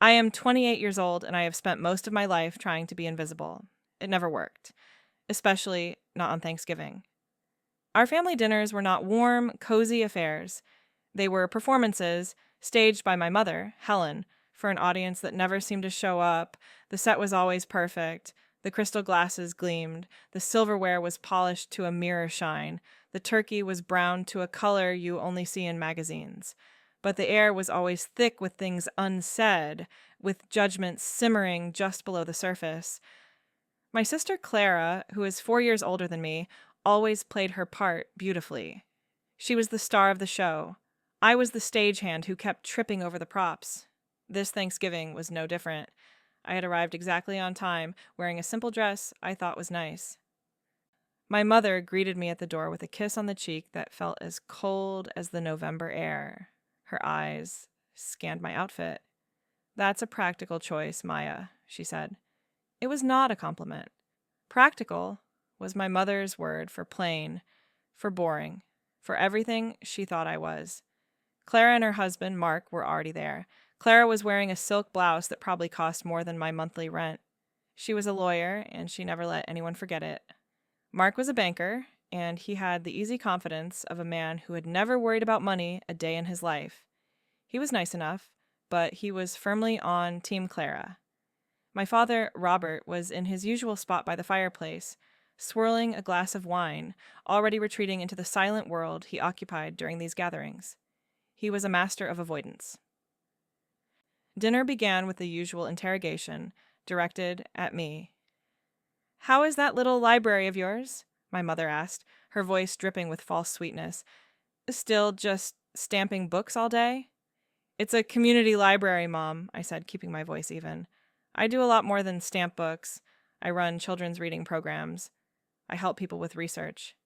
I am 28 years old and I have spent most of my life trying to be invisible. It never worked, especially not on Thanksgiving. Our family dinners were not warm, cozy affairs. They were performances staged by my mother, Helen, for an audience that never seemed to show up. The set was always perfect. The crystal glasses gleamed. The silverware was polished to a mirror shine. The turkey was browned to a color you only see in magazines. But the air was always thick with things unsaid, with judgments simmering just below the surface. My sister Clara, who is 4 years older than me, always played her part beautifully. She was the star of the show. I was the stagehand who kept tripping over the props. This Thanksgiving was no different. I had arrived exactly on time, wearing a simple dress I thought was nice. My mother greeted me at the door with a kiss on the cheek that felt as cold as the November air. Her eyes scanned my outfit. "That's a practical choice, Maya," she said. It was not a compliment. Practical was my mother's word for plain, for boring, for everything she thought I was. Clara and her husband, Mark, were already there. Clara was wearing a silk blouse that probably cost more than my monthly rent. She was a lawyer, and she never let anyone forget it. Mark was a banker, and he had the easy confidence of a man who had never worried about money a day in his life. He was nice enough, but he was firmly on Team Clara. My father, Robert, was in his usual spot by the fireplace, swirling a glass of wine, already retreating into the silent world he occupied during these gatherings. He was a master of avoidance. Dinner began with the usual interrogation, directed at me. "How is that little library of yours?" my mother asked, her voice dripping with false sweetness. "Still just stamping books all day?" "It's a community library, Mom," I said, keeping my voice even. "I do a lot more than stamp books. I run children's reading programs. I help people with research."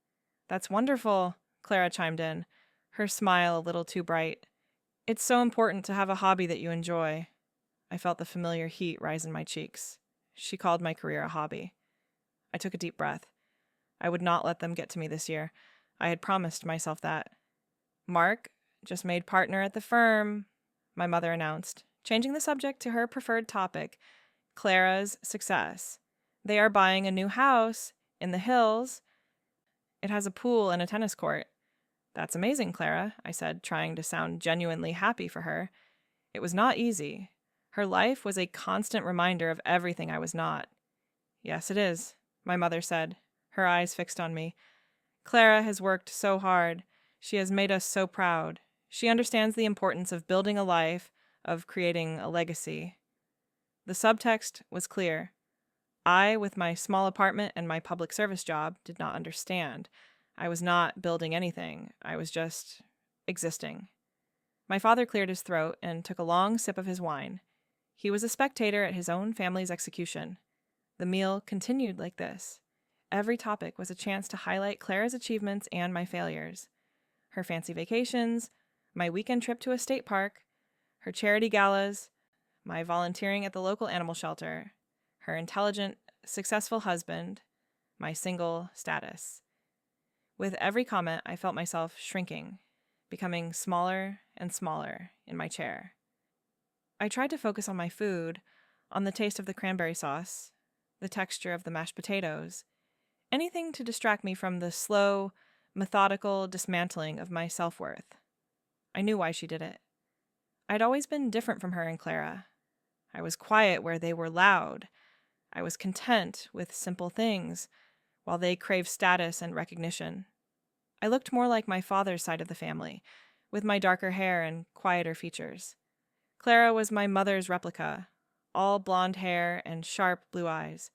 "That's wonderful," Clara chimed in, her smile a little too bright. "It's so important to have a hobby that you enjoy." I felt the familiar heat rise in my cheeks. She called my career a hobby. I took a deep breath. I would not let them get to me this year. I had promised myself that. "Mark just made partner at the firm," my mother announced, changing the subject to her preferred topic, Clara's success. "They are buying a new house in the hills. It has a pool and a tennis court." "That's amazing, Clara," I said, trying to sound genuinely happy for her. It was not easy. Her life was a constant reminder of everything I was not. "Yes, it is," my mother said, her eyes fixed on me. "Clara has worked so hard. She has made us so proud. She understands the importance of building a life, of creating a legacy." The subtext was clear. I, with my small apartment and my public service job, did not understand. I was not building anything. I was just existing. My father cleared his throat and took a long sip of his wine. He was a spectator at his own family's execution. The meal continued like this. Every topic was a chance to highlight Clara's achievements and my failures. Her fancy vacations, my weekend trip to a state park, her charity galas, my volunteering at the local animal shelter, her intelligent, successful husband, my single status. With every comment, I felt myself shrinking, becoming smaller and smaller in my chair. I tried to focus on my food, on the taste of the cranberry sauce, the texture of the mashed potatoes, anything to distract me from the slow, methodical dismantling of my self-worth. I knew why she did it. I'd always been different from her and Clara. I was quiet where they were loud. I was content with simple things, while they craved status and recognition. I looked more like my father's side of the family, with my darker hair and quieter features. Clara was my mother's replica, all blonde hair and sharp blue eyes.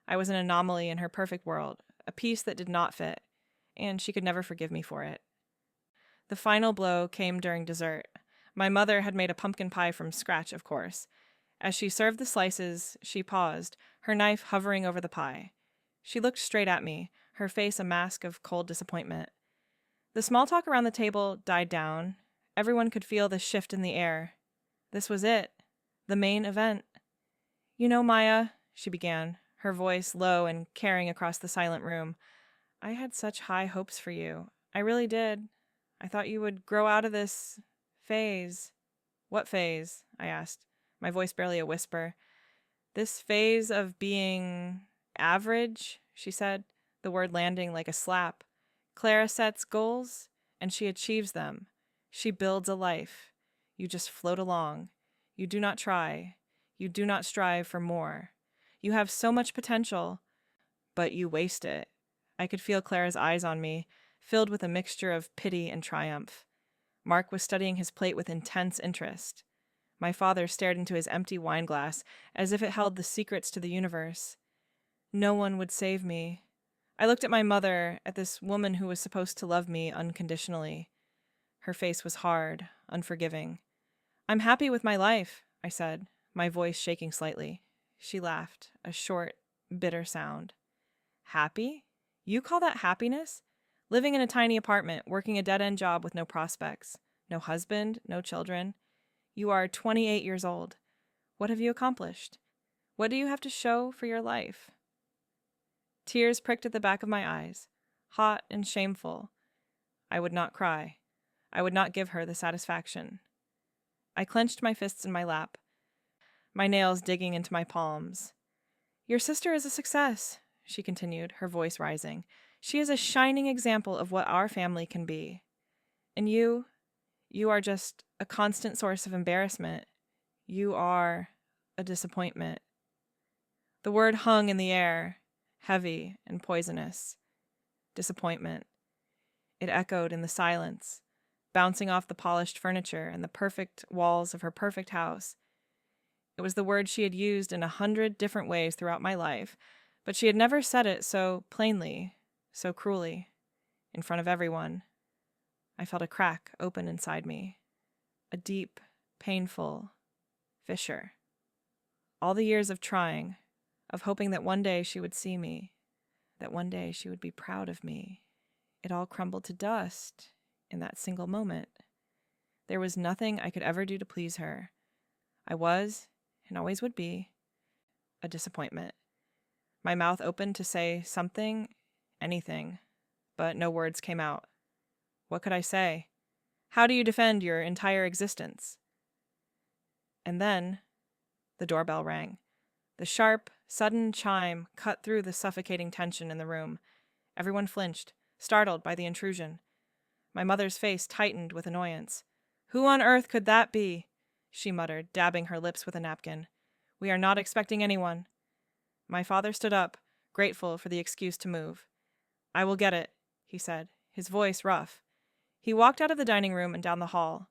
I was an anomaly in her perfect world, a piece that did not fit, and she could never forgive me for it. The final blow came during dessert. My mother had made a pumpkin pie from scratch, of course. As she served the slices, she paused, her knife hovering over the pie. She looked straight at me, her face a mask of cold disappointment. The small talk around the table died down. Everyone could feel the shift in the air. This was it, the main event. "You know, Maya," she began, her voice low and carrying across the silent room, "I had such high hopes for you. I really did. I thought you would grow out of this phase." "What phase?" I asked. my voice barely a whisper. This phase of being average, she said, the word landing like a slap. Clara sets goals, and she achieves them. She builds a life. You just float along. You do not try. You do not strive for more. You have so much potential, but you waste it. I could feel Clara's eyes on me, filled with a mixture of pity and triumph. Mark was studying his plate with intense interest. My father stared into his empty wineglass as if it held the secrets to the universe. No one would save me. I looked at my mother, at this woman who was supposed to love me unconditionally. Her face was hard, unforgiving. I'm happy with my life, I said, my voice shaking slightly. She laughed, a short, bitter sound. Happy? You call that happiness? Living in a tiny apartment, working a dead-end job with no prospects, no husband, no children. You are 28 years old. What have you accomplished? What do you have to show for your life? Tears pricked at the back of my eyes, hot and shameful. I would not cry. I would not give her the satisfaction. I clenched my fists in my lap, my nails digging into my palms. Your sister is a success, she continued, her voice rising. She is a shining example of what our family can be. And you are just a constant source of embarrassment. You are a disappointment. The word hung in the air, heavy and poisonous. Disappointment. It echoed in the silence, bouncing off the polished furniture and the perfect walls of her perfect house. It was the word she had used in 100 different ways throughout my life, but she had never said it so plainly, so cruelly, in front of everyone. I felt a crack open inside me, a deep, painful fissure. All the years of trying, of hoping that one day she would see me, that one day she would be proud of me, it all crumbled to dust in that single moment. There was nothing I could ever do to please her. I was, and always would be, a disappointment. My mouth opened to say something, anything, but no words came out. What could I say? How do you defend your entire existence? And then the doorbell rang. The sharp, sudden chime cut through the suffocating tension in the room. Everyone flinched, startled by the intrusion. My mother's face tightened with annoyance. Who on earth could that be? She muttered, dabbing her lips with a napkin. We are not expecting anyone. My father stood up, grateful for the excuse to move. I will get it, he said, his voice rough. He walked out of the dining room and down the hall.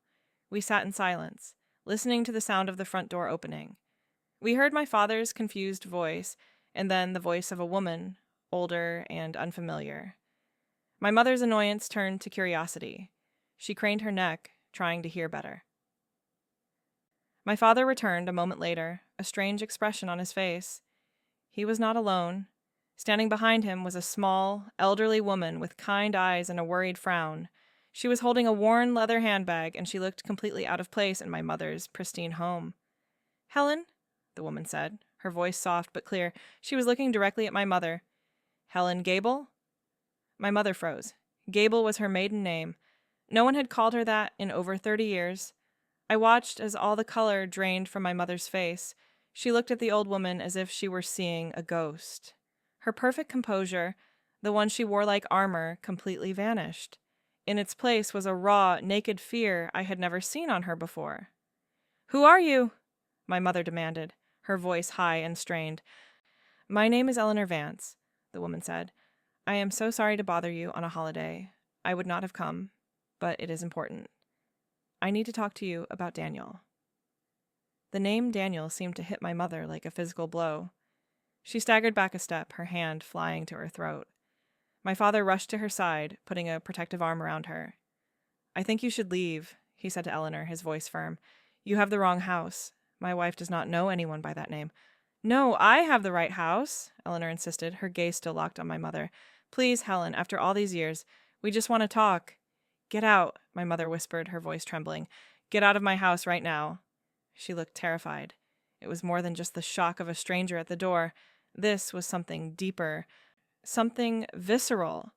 We sat in silence, listening to the sound of the front door opening. We heard my father's confused voice, and then the voice of a woman, older and unfamiliar. My mother's annoyance turned to curiosity. She craned her neck, trying to hear better. My father returned a moment later, a strange expression on his face. He was not alone. Standing behind him was a small, elderly woman with kind eyes and a worried frown. She was holding a worn leather handbag, and she looked completely out of place in my mother's pristine home. Helen, the woman said, her voice soft but clear. She was looking directly at my mother. Helen Gable? My mother froze. Gable was her maiden name. No one had called her that in over 30 years. I watched as all the color drained from my mother's face. She looked at the old woman as if she were seeing a ghost. Her perfect composure, the one she wore like armor, completely vanished. In its place was a raw, naked fear I had never seen on her before. Who are you? My mother demanded, her voice high and strained. My name is Eleanor Vance, the woman said. I am so sorry to bother you on a holiday. I would not have come, but it is important. I need to talk to you about Daniel. The name Daniel seemed to hit my mother like a physical blow. She staggered back a step, her hand flying to her throat. My father rushed to her side, putting a protective arm around her. I think you should leave, he said to Eleanor, his voice firm. You have the wrong house. My wife does not know anyone by that name. No, I have the right house, Eleanor insisted, her gaze still locked on my mother. Please, Helen, after all these years, we just want to talk. Get out, my mother whispered, her voice trembling. Get out of my house right now. She looked terrified. It was more than just the shock of a stranger at the door. This was something deeper, something visceral.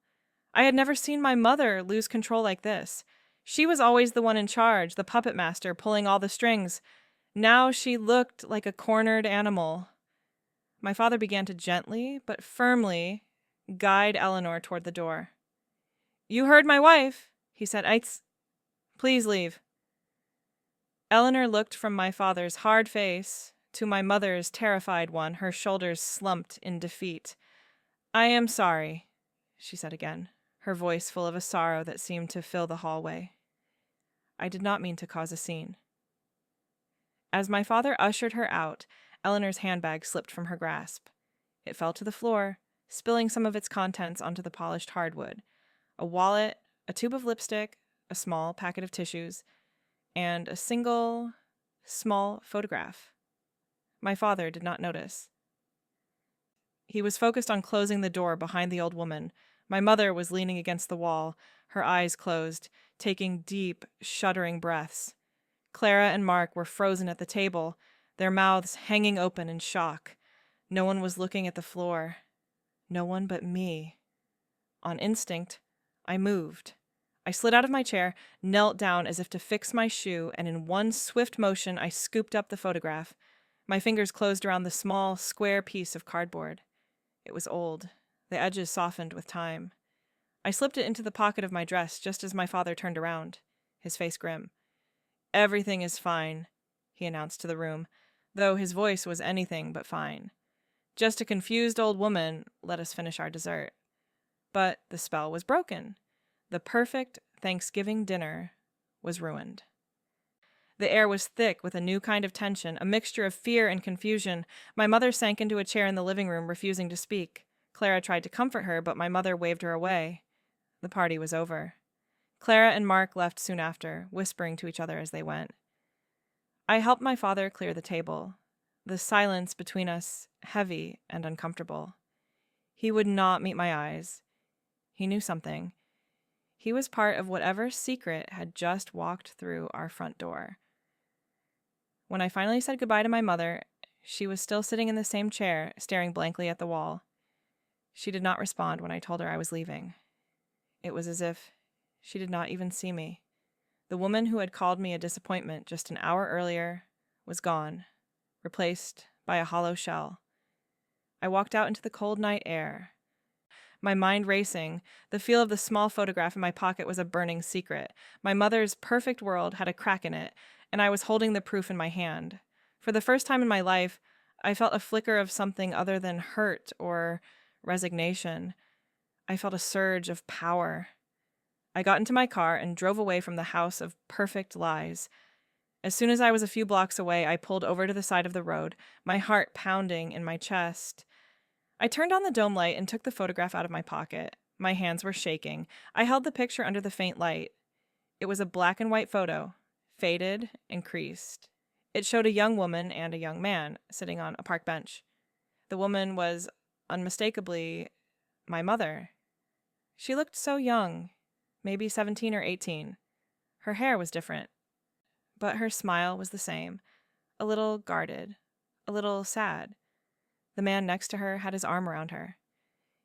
I had never seen my mother lose control like this. She was always the one in charge, the puppet master, pulling all the strings. Now she looked like a cornered animal. My father began to gently but firmly guide Eleanor toward the door. "You heard my wife," he said. Please leave." Eleanor looked from my father's hard face to my mother's terrified one, her shoulders slumped in defeat. "I am sorry," she said again, her voice full of a sorrow that seemed to fill the hallway. "I did not mean to cause a scene." As my father ushered her out, Eleanor's handbag slipped from her grasp. It fell to the floor, spilling some of its contents onto the polished hardwood. A wallet, a tube of lipstick, a small packet of tissues, and a single, small photograph. My father did not notice. He was focused on closing the door behind the old woman. My mother was leaning against the wall, her eyes closed, taking deep, shuddering breaths. Clara and Mark were frozen at the table, their mouths hanging open in shock. No one was looking at the floor. No one but me. On instinct, I moved. I slid out of my chair, knelt down as if to fix my shoe, and in one swift motion I scooped up the photograph. My fingers closed around the small, square piece of cardboard. It was old. The edges softened with time. I slipped it into the pocket of my dress just as my father turned around, his face grim. "Everything is fine," he announced to the room, though his voice was anything but fine. "Just a confused old woman let us finish our dessert." But the spell was broken. The perfect Thanksgiving dinner was ruined. The air was thick with a new kind of tension, a mixture of fear and confusion. My mother sank into a chair in the living room, refusing to speak. Clara tried to comfort her, but my mother waved her away. The party was over. Clara and Mark left soon after, whispering to each other as they went. I helped my father clear the table, the silence between us heavy and uncomfortable. He would not meet my eyes. He knew something. He was part of whatever secret had just walked through our front door. When I finally said goodbye to my mother, she was still sitting in the same chair, staring blankly at the wall. She did not respond when I told her I was leaving. It was as if she did not even see me. The woman who had called me a disappointment just an hour earlier was gone, replaced by a hollow shell. I walked out into the cold night air, my mind racing. The feel of the small photograph in my pocket was a burning secret. My mother's perfect world had a crack in it, and I was holding the proof in my hand. For the first time in my life, I felt a flicker of something other than hurt or resignation. I felt a surge of power. I got into my car and drove away from the house of perfect lies. As soon as I was a few blocks away, I pulled over to the side of the road, my heart pounding in my chest. I turned on the dome light and took the photograph out of my pocket. My hands were shaking. I held the picture under the faint light. It was a black and white photo, faded and creased. It showed a young woman and a young man sitting on a park bench. The woman was unmistakably my mother. She looked so young, maybe 17 or 18. Her hair was different, but her smile was the same, a little guarded, a little sad. The man next to her had his arm around her.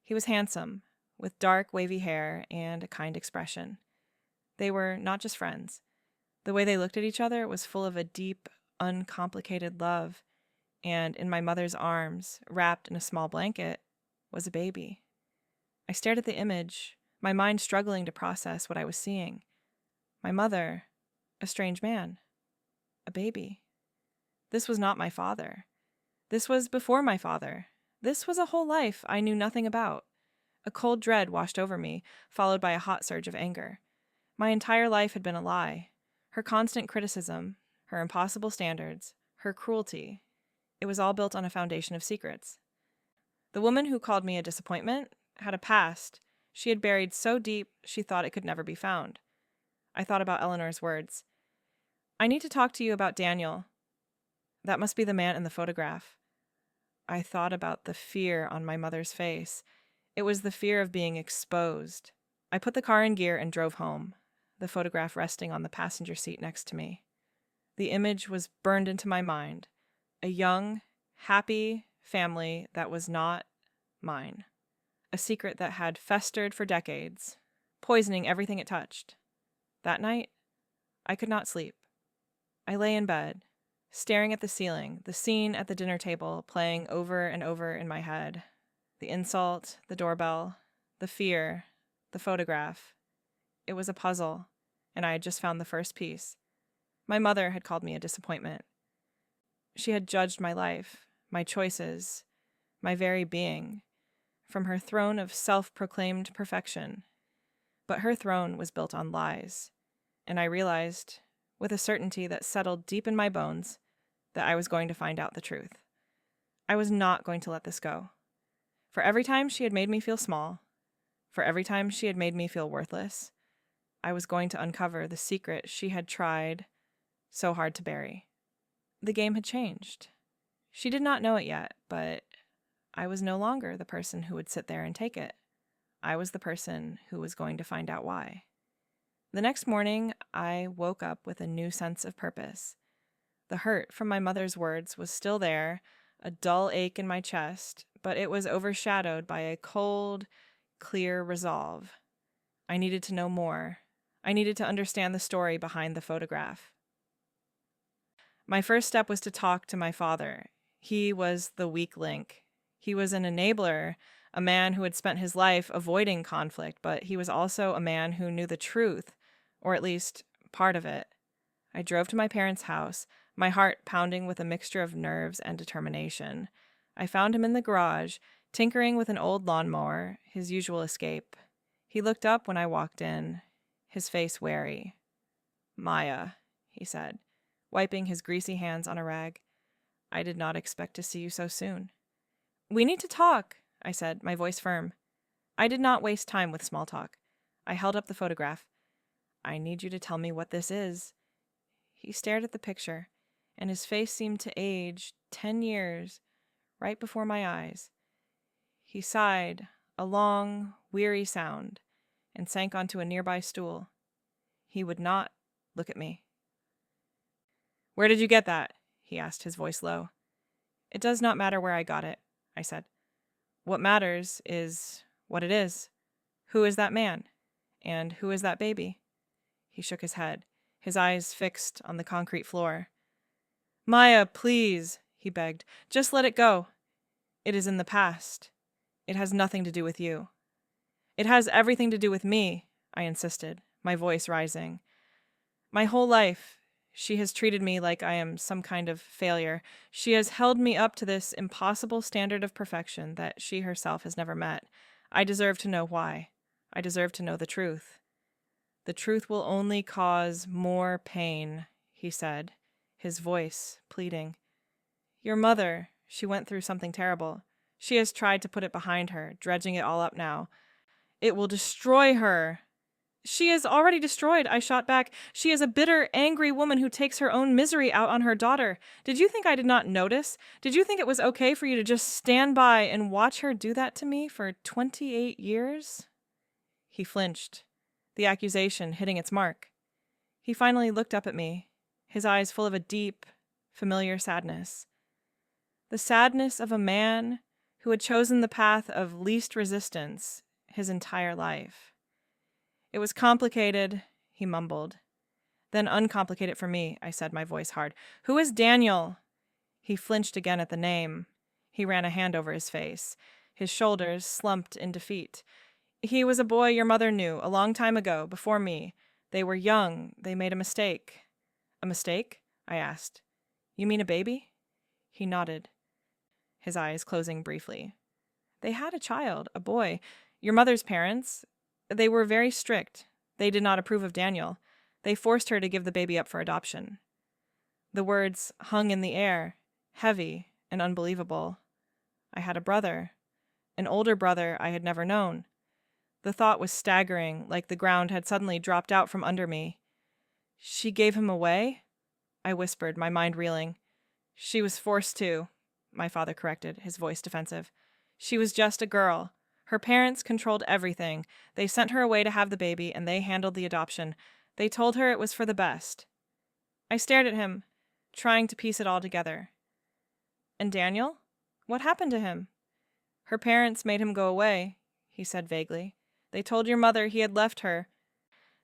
He was handsome, with dark, wavy hair and a kind expression. They were not just friends. The way they looked at each other was full of a deep, uncomplicated love, and in my mother's arms, wrapped in a small blanket, was a baby. I stared at the image, my mind struggling to process what I was seeing. My mother, a strange man, a baby. This was not my father. This was before my father. This was a whole life I knew nothing about. A cold dread washed over me, followed by a hot surge of anger. My entire life had been a lie. Her constant criticism, her impossible standards, her cruelty. It was all built on a foundation of secrets. The woman who called me a disappointment had a past she had buried so deep she thought it could never be found. I thought about Eleanor's words. "I need to talk to you about Daniel. That must be the man in the photograph." I thought about the fear on my mother's face. It was the fear of being exposed. I put the car in gear and drove home, the photograph resting on the passenger seat next to me. The image was burned into my mind. A young, happy family that was not mine. A secret that had festered for decades, poisoning everything it touched. That night, I could not sleep. I lay in bed, staring at the ceiling, the scene at the dinner table playing over and over in my head. The insult, the doorbell, the fear, the photograph. It was a puzzle, and I had just found the first piece. My mother had called me a disappointment. She had judged my life, my choices, my very being, from her throne of self-proclaimed perfection. But her throne was built on lies, and I realized, with a certainty that settled deep in my bones, that I was going to find out the truth. I was not going to let this go. For every time she had made me feel small, for every time she had made me feel worthless, I was going to uncover the secret she had tried so hard to bury. The game had changed. She did not know it yet, but I was no longer the person who would sit there and take it. I was the person who was going to find out why. The next morning, I woke up with a new sense of purpose. The hurt from my mother's words was still there, a dull ache in my chest, but it was overshadowed by a cold, clear resolve. I needed to know more. I needed to understand the story behind the photograph. My first step was to talk to my father. He was the weak link. He was an enabler, a man who had spent his life avoiding conflict, but he was also a man who knew the truth, or at least part of it. I drove to my parents' house, my heart pounding with a mixture of nerves and determination. I found him in the garage, tinkering with an old lawnmower, his usual escape. He looked up when I walked in, his face wary. "Maya," he said, wiping his greasy hands on a rag. "I did not expect to see you so soon." "We need to talk," I said, my voice firm. I did not waste time with small talk. I held up the photograph. "I need you to tell me what this is." He stared at the picture, and his face seemed to age 10 years right before my eyes. He sighed, a long, weary sound, and sank onto a nearby stool. He would not look at me. "Where did you get that?" he asked, his voice low. "It does not matter where I got it," I said. "What matters is what it is. Who is that man? And who is that baby?" He shook his head, his eyes fixed on the concrete floor. "Maya, please," he begged. "Just let it go. It is in the past. It has nothing to do with you." "It has everything to do with me," I insisted, my voice rising. "My whole life, she has treated me like I am some kind of failure. She has held me up to this impossible standard of perfection that she herself has never met. I deserve to know why. I deserve to know the truth." "The truth will only cause more pain," he said, his voice pleading. "Your mother, she went through something terrible. She has tried to put it behind her, dredging it all up now. It will destroy her." "She is already destroyed," I shot back. "She is a bitter, angry woman who takes her own misery out on her daughter. Did you think I did not notice? Did you think it was okay for you to just stand by and watch her do that to me for 28 years? He flinched, the accusation hitting its mark. He finally looked up at me, his eyes full of a deep, familiar sadness. The sadness of a man who had chosen the path of least resistance his entire life. "It was complicated," he mumbled. "Then uncomplicate it for me," I said, my voice hard. "Who is Daniel?" He flinched again at the name. He ran a hand over his face. His shoulders slumped in defeat. "He was a boy your mother knew, a long time ago, before me. They were young. They made a mistake." "A mistake?" I asked. "You mean a baby?" He nodded, his eyes closing briefly. "They had a child, a boy. Your mother's parents. They were very strict. They did not approve of Daniel. They forced her to give the baby up for adoption." The words hung in the air, heavy and unbelievable. I had a brother, an older brother I had never known. The thought was staggering, like the ground had suddenly dropped out from under me. "She gave him away?" I whispered, my mind reeling. "She was forced to," my father corrected, his voice defensive. "She was just a girl. Her parents controlled everything. They sent her away to have the baby, and they handled the adoption. They told her it was for the best." I stared at him, trying to piece it all together. "And Daniel? What happened to him?" "Her parents made him go away," he said vaguely. "They told your mother he had left her,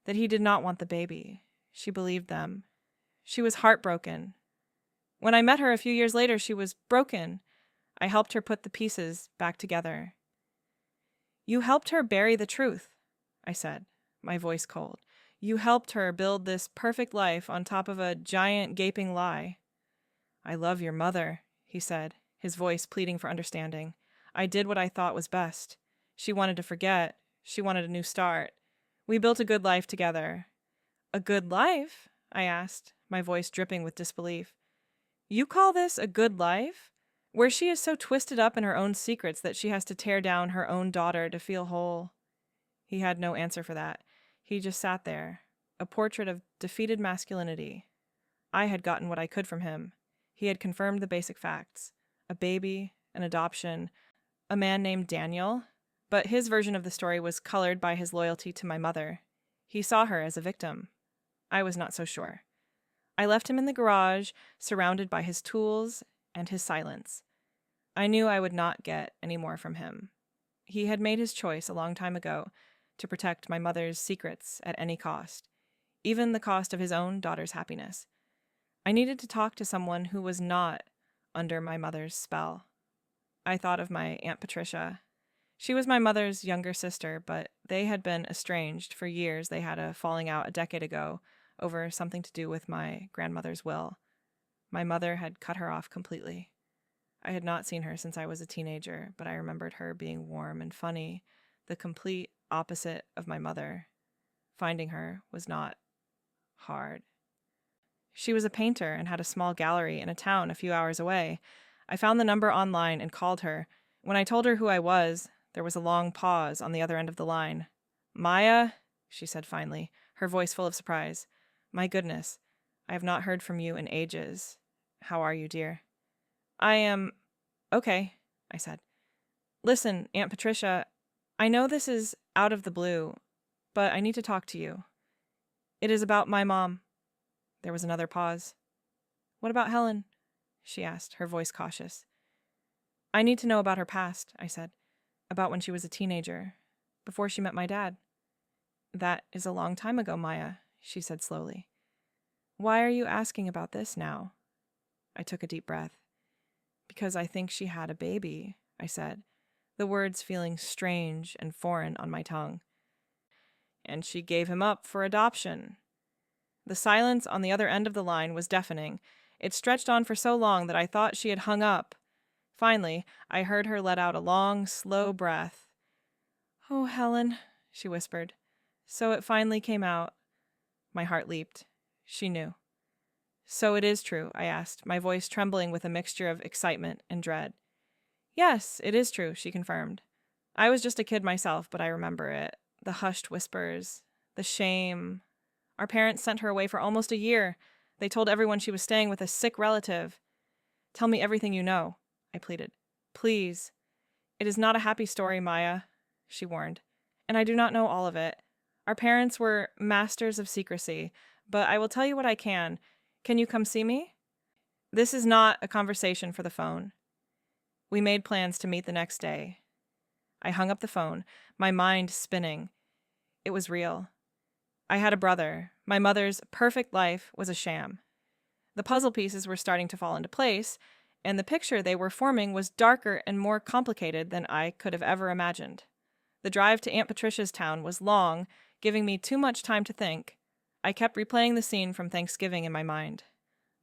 that he did not want the baby. She believed them. She was heartbroken. When I met her a few years later, she was broken. I helped her put the pieces back together. You helped her bury the truth, I said, my voice cold. You helped her build this perfect life on top of a giant gaping lie. I love your mother, he said, his voice pleading for understanding. I did what I thought was best. She wanted to forget. She wanted a new start. We built a good life together. A good life? I asked, my voice dripping with disbelief. You call this a good life? Where she is so twisted up in her own secrets that she has to tear down her own daughter to feel whole? He had no answer for that. He just sat there, a portrait of defeated masculinity. I had gotten what I could from him. He had confirmed the basic facts. A baby, an adoption, a man named Daniel. But his version of the story was colored by his loyalty to my mother. He saw her as a victim. I was not so sure. I left him in the garage, surrounded by his tools and his silence. I knew I would not get any more from him. He had made his choice a long time ago to protect my mother's secrets at any cost, even the cost of his own daughter's happiness. I needed to talk to someone who was not under my mother's spell. I thought of my Aunt Patricia. She was my mother's younger sister, but they had been estranged for years. They had a falling out a decade ago over something to do with my grandmother's will. My mother had cut her off completely. I had not seen her since I was a teenager, but I remembered her being warm and funny, the complete opposite of my mother. Finding her was not hard. She was a painter and had a small gallery in a town a few hours away. I found the number online and called her. When I told her who I was, there was a long pause on the other end of the line. Maya, she said finally, her voice full of surprise. My goodness, I have not heard from you in ages. How are you, dear? I am okay, I said. Listen, Aunt Patricia, I know this is out of the blue, but I need to talk to you. It is about my mom. There was another pause. What about Helen? She asked, her voice cautious. I need to know about her past, I said. About when she was a teenager, before she met my dad. That is a long time ago, Maya, she said slowly. Why are you asking about this now? I took a deep breath. Because I think she had a baby, I said, the words feeling strange and foreign on my tongue. And she gave him up for adoption. The silence on the other end of the line was deafening. It stretched on for so long that I thought she had hung up. Finally, I heard her let out a long, slow breath. Oh, Helen, she whispered. So it finally came out. My heart leaped. She knew. So it is true, I asked, my voice trembling with a mixture of excitement and dread. Yes, it is true, she confirmed. I was just a kid myself, but I remember it. The hushed whispers, the shame. Our parents sent her away for almost a year. They told everyone she was staying with a sick relative. Tell me everything you know, I pleaded. Please. It is not a happy story, Maya, she warned, and I do not know all of it. Our parents were masters of secrecy, but I will tell you what I can. Can you come see me? This is not a conversation for the phone. We made plans to meet the next day. I hung up the phone, my mind spinning. It was real. I had a brother. My mother's perfect life was a sham. The puzzle pieces were starting to fall into place, and the picture they were forming was darker and more complicated than I could have ever imagined. The drive to Aunt Patricia's town was long, giving me too much time to think. I kept replaying the scene from Thanksgiving in my mind.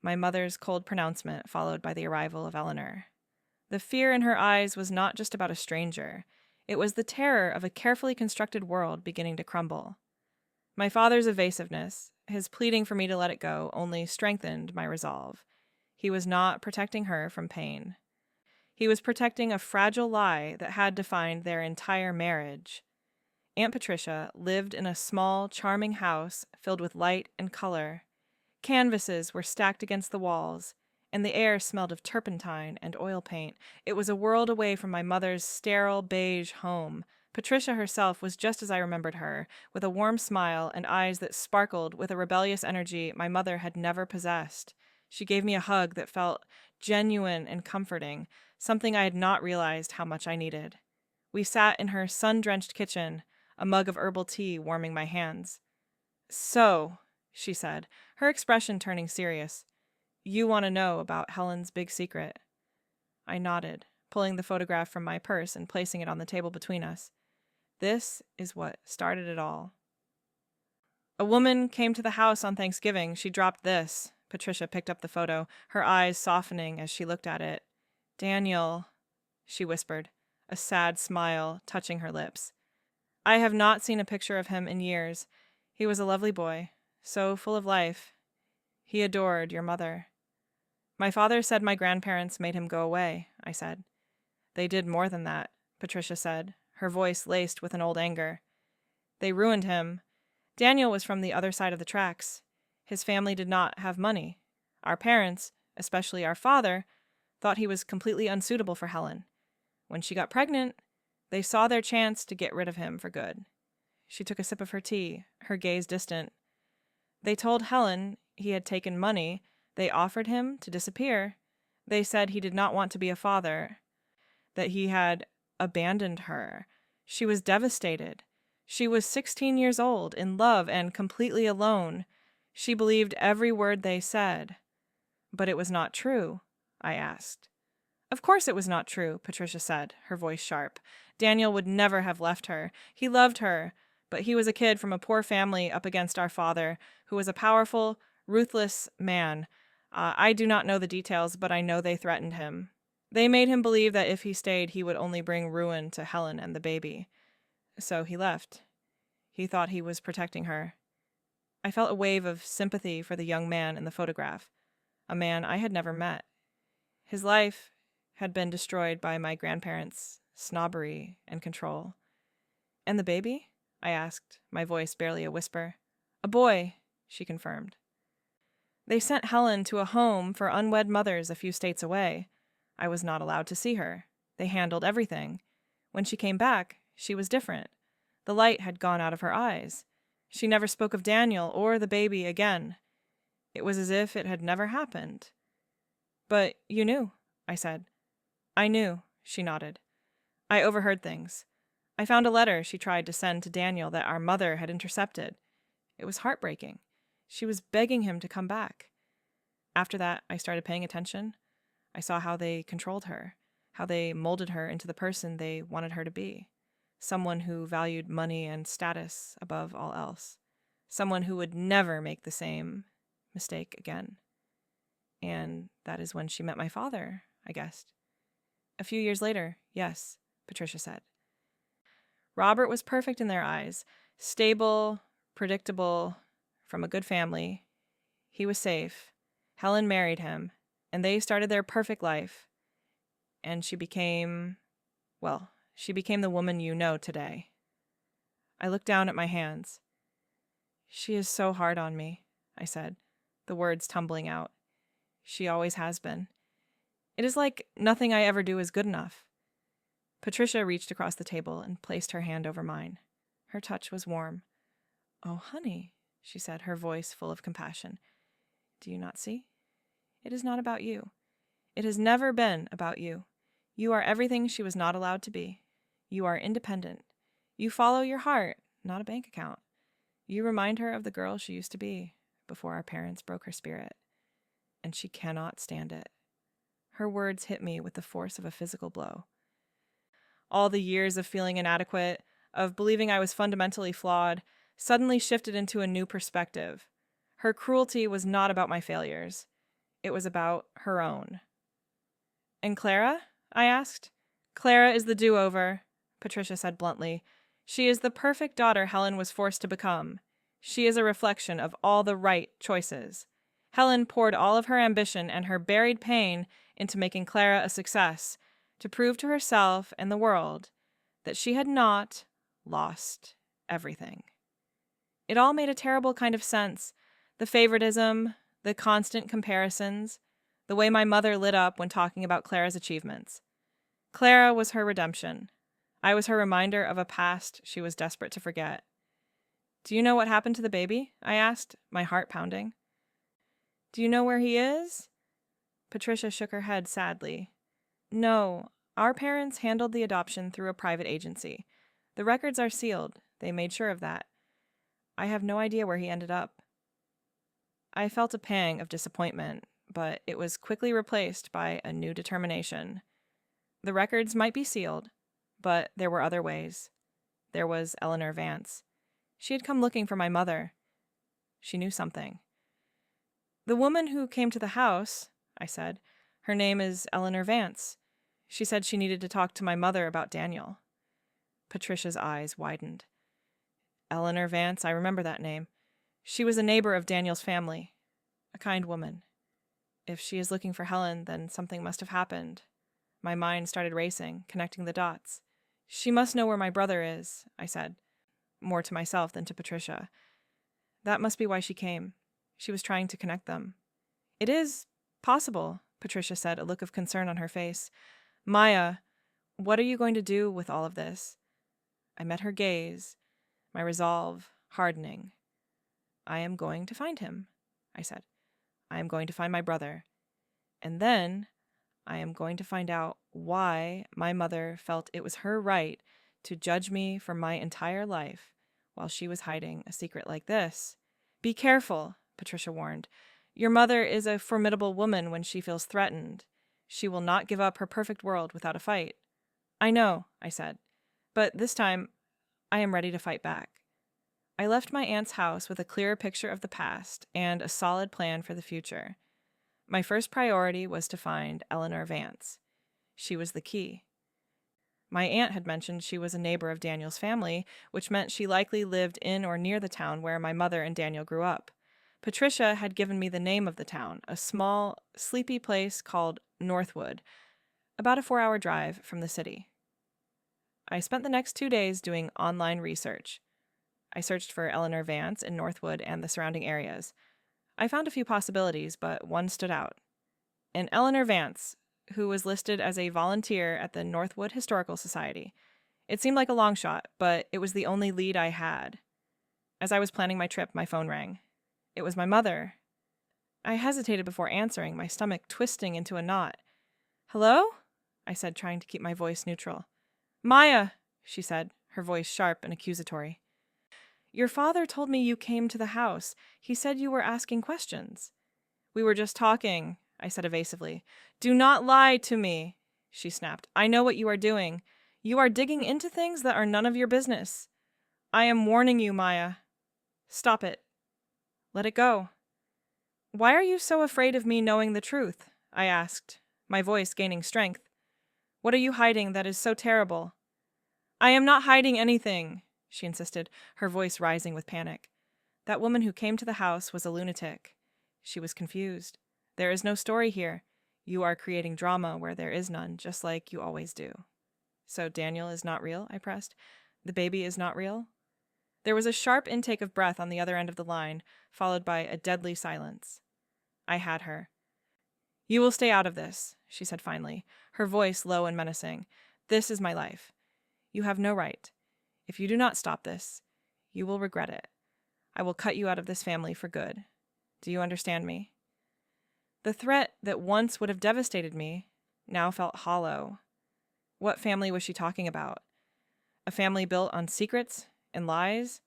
My mother's cold pronouncement followed by the arrival of Eleanor. The fear in her eyes was not just about a stranger. It was the terror of a carefully constructed world beginning to crumble. My father's evasiveness, his pleading for me to let it go, only strengthened my resolve. He was not protecting her from pain. He was protecting a fragile lie that had defined their entire marriage. Aunt Patricia lived in a small, charming house filled with light and color. Canvases were stacked against the walls, and the air smelled of turpentine and oil paint. It was a world away from my mother's sterile beige home. Patricia herself was just as I remembered her, with a warm smile and eyes that sparkled with a rebellious energy my mother had never possessed. She gave me a hug that felt genuine and comforting, something I had not realized how much I needed. We sat in her sun-drenched kitchen, a mug of herbal tea warming my hands. So, she said, her expression turning serious, You want to know about Helen's big secret. I nodded, pulling the photograph from my purse and placing it on the table between us. This is what started it all. A woman came to the house on Thanksgiving. She dropped this. Patricia picked up the photo, her eyes softening as she looked at it. Daniel, she whispered, a sad smile touching her lips. I have not seen a picture of him in years. He was a lovely boy, so full of life. He adored your mother. My father said my grandparents made him go away, I said. They did more than that, Patricia said, her voice laced with an old anger. They ruined him. Daniel was from the other side of the tracks. His family did not have money. Our parents, especially our father, thought he was completely unsuitable for Helen. When she got pregnant, they saw their chance to get rid of him for good. She took a sip of her tea, her gaze distant. They told Helen he had taken money. They offered him to disappear. They said he did not want to be a father, that he had abandoned her. She was devastated. She was 16 years old, in love and completely alone. She believed every word they said. But it was not true, I asked. Of course it was not true, Patricia said, her voice sharp. Daniel would never have left her. He loved her, but he was a kid from a poor family up against our father, who was a powerful, ruthless man. I do not know the details, but I know they threatened him. They made him believe that if he stayed, he would only bring ruin to Helen and the baby. So he left. He thought he was protecting her. I felt a wave of sympathy for the young man in the photograph, a man I had never met. His life had been destroyed by my grandparents' snobbery and control. And the baby? I asked, my voice barely a whisper. A boy, she confirmed. They sent Helen to a home for unwed mothers a few states away. I was not allowed to see her. They handled everything. When she came back, she was different. The light had gone out of her eyes. She never spoke of Daniel or the baby again. It was as if it had never happened. But you knew, I said. I knew, she nodded. I overheard things. I found a letter she tried to send to Daniel that our mother had intercepted. It was heartbreaking. She was begging him to come back. After that, I started paying attention. I saw how they controlled her, how they molded her into the person they wanted her to be. Someone who valued money and status above all else. Someone who would never make the same mistake again. And that is when she met my father, I guessed. A few years later, yes, Patricia said. Robert was perfect in their eyes. Stable, predictable, from a good family. He was safe. Helen married him, and they started their perfect life. And she became the woman you know today. I looked down at my hands. She is so hard on me, I said, the words tumbling out. She always has been. It is like nothing I ever do is good enough. Patricia reached across the table and placed her hand over mine. Her touch was warm. Oh, honey, she said, her voice full of compassion. Do you not see? It is not about you. It has never been about you. You are everything she was not allowed to be. You are independent. You follow your heart, not a bank account. You remind her of the girl she used to be before our parents broke her spirit. And she cannot stand it. Her words hit me with the force of a physical blow. All the years of feeling inadequate, of believing I was fundamentally flawed, suddenly shifted into a new perspective. Her cruelty was not about my failures. It was about her own. And Clara? I asked. Clara is the do-over, Patricia said bluntly. She is the perfect daughter Helen was forced to become. She is a reflection of all the right choices. Helen poured all of her ambition and her buried pain into making Clara a success, to prove to herself and the world that she had not lost everything. It all made a terrible kind of sense. The favoritism, the constant comparisons, the way my mother lit up when talking about Clara's achievements. Clara was her redemption. I was her reminder of a past she was desperate to forget. Do you know what happened to the baby? I asked, my heart pounding. Do you know where he is? Patricia shook her head sadly. No, our parents handled the adoption through a private agency. The records are sealed. They made sure of that. I have no idea where he ended up. I felt a pang of disappointment, but it was quickly replaced by a new determination. The records might be sealed, but there were other ways. There was Eleanor Vance. She had come looking for my mother. She knew something. "The woman who came to the house," I said, "her name is Eleanor Vance. She said she needed to talk to my mother about Daniel." Patricia's eyes widened. "Eleanor Vance, I remember that name. She was a neighbor of Daniel's family. A kind woman. If she is looking for Helen, then something must have happened." My mind started racing, connecting the dots. "She must know where my brother is," I said, more to myself than to Patricia. "That must be why she came. She was trying to connect them." "It is possible," Patricia said, a look of concern on her face. "Maya, what are you going to do with all of this?" I met her gaze, my resolve hardening. "I am going to find him," I said. "I am going to find my brother. And then I am going to find out why my mother felt it was her right to judge me for my entire life while she was hiding a secret like this." "Be careful," Patricia warned. "Your mother is a formidable woman when she feels threatened. She will not give up her perfect world without a fight." "I know," I said, "but this time I am ready to fight back." I left my aunt's house with a clearer picture of the past and a solid plan for the future. My first priority was to find Eleanor Vance. She was the key. My aunt had mentioned she was a neighbor of Daniel's family, which meant she likely lived in or near the town where my mother and Daniel grew up. Patricia had given me the name of the town, a small, sleepy place called Northwood, about a 4-hour drive from the city. I spent the next 2 days doing online research. I searched for Eleanor Vance in Northwood and the surrounding areas. I found a few possibilities, but one stood out. An Eleanor Vance, who was listed as a volunteer at the Northwood Historical Society. It seemed like a long shot, but it was the only lead I had. As I was planning my trip, my phone rang. It was my mother. I hesitated before answering, my stomach twisting into a knot. "Hello?" I said, trying to keep my voice neutral. "Maya," she said, her voice sharp and accusatory. "Your father told me you came to the house. He said you were asking questions." "We were just talking," I said evasively. "Do not lie to me," she snapped. "I know what you are doing. You are digging into things that are none of your business. I am warning you, Maya. Stop it. Let it go." "Why are you so afraid of me knowing the truth?" I asked, my voice gaining strength. "What are you hiding that is so terrible?" "I am not hiding anything," she insisted, her voice rising with panic. That woman who came to the house was a lunatic. She was confused. "There is no story here. You are creating drama where there is none, just like you always do." "So Daniel is not real?" I pressed. "The baby is not real?" There was a sharp intake of breath on the other end of the line, followed by a deadly silence. I had her. "You will stay out of this," she said finally, her voice low and menacing. "This is my life. You have no right. If you do not stop this, you will regret it. I will cut you out of this family for good. Do you understand me?" The threat that once would have devastated me now felt hollow. What family was she talking about? A family built on secrets and lies?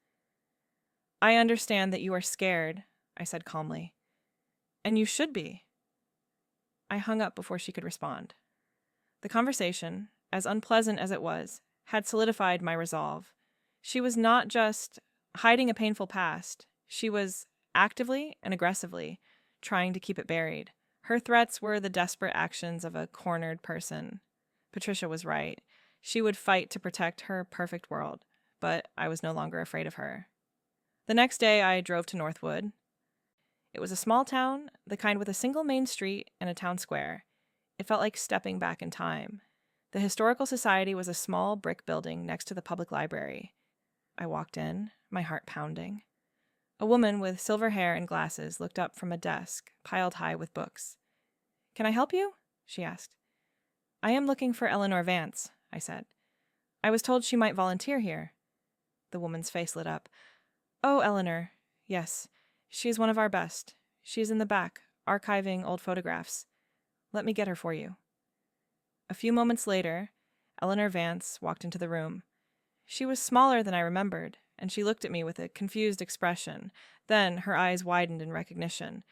"I understand that you are scared," I said calmly. "And you should be." I hung up before she could respond. The conversation, as unpleasant as it was, had solidified my resolve. She was not just hiding a painful past. She was actively and aggressively trying to keep it buried. Her threats were the desperate actions of a cornered person. Patricia was right. She would fight to protect her perfect world, but I was no longer afraid of her. The next day I drove to Northwood. It was a small town, the kind with a single main street and a town square. It felt like stepping back in time. The Historical Society was a small brick building next to the public library. I walked in, my heart pounding. A woman with silver hair and glasses looked up from a desk piled high with books. "Can I help you?" she asked. "I am looking for Eleanor Vance," I said. "I was told she might volunteer here." The woman's face lit up. "Oh, Eleanor. Yes. She is one of our best. She is in the back, archiving old photographs. Let me get her for you." A few moments later, Eleanor Vance walked into the room. She was smaller than I remembered, and she looked at me with a confused expression. Then her eyes widened in recognition.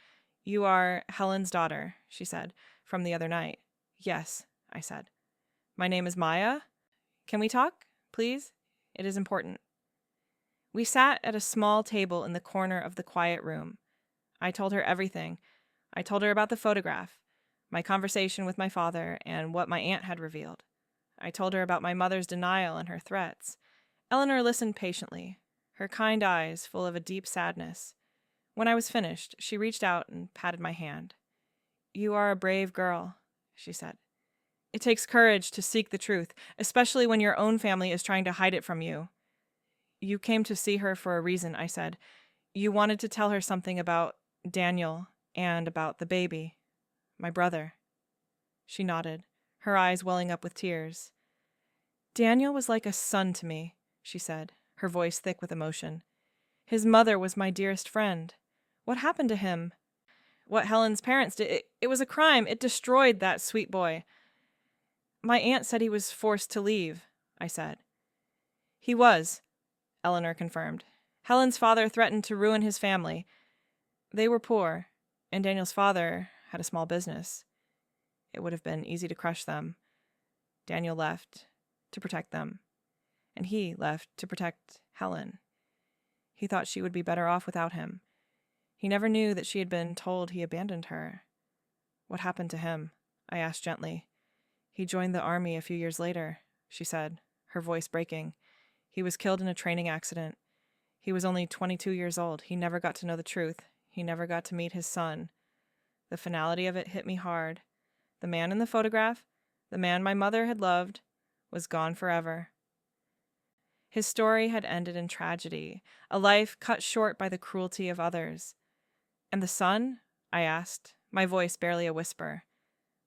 You are Helen's daughter, she said, from the other night. Yes, I said. My name is Maya. Can we talk, please? It is important. We sat at a small table in the corner of the quiet room. I told her everything. I told her about the photograph, my conversation with my father, and what my aunt had revealed. I told her about my mother's denial and her threats. Eleanor listened patiently, her kind eyes full of a deep sadness. When I was finished, she reached out and patted my hand. You are a brave girl, she said. It takes courage to seek the truth, especially when your own family is trying to hide it from you. You came to see her for a reason, I said. You wanted to tell her something about Daniel and about the baby, my brother. She nodded, her eyes welling up with tears. Daniel was like a son to me, she said, her voice thick with emotion. His mother was my dearest friend. What happened to him? What Helen's parents did, it was a crime. It destroyed that sweet boy. My aunt said he was forced to leave, I said. He was, Eleanor confirmed. Helen's father threatened to ruin his family. They were poor, and Daniel's father had a small business. It would have been easy to crush them. Daniel left to protect them, and he left to protect Helen. He thought she would be better off without him. He never knew that she had been told he abandoned her. What happened to him? I asked gently. He joined the army a few years later, she said, her voice breaking. He was killed in a training accident. He was only 22 years old. He never got to know the truth. He never got to meet his son. The finality of it hit me hard. The man in the photograph, the man my mother had loved, was gone forever. His story had ended in tragedy, a life cut short by the cruelty of others. And the son? I asked, my voice barely a whisper.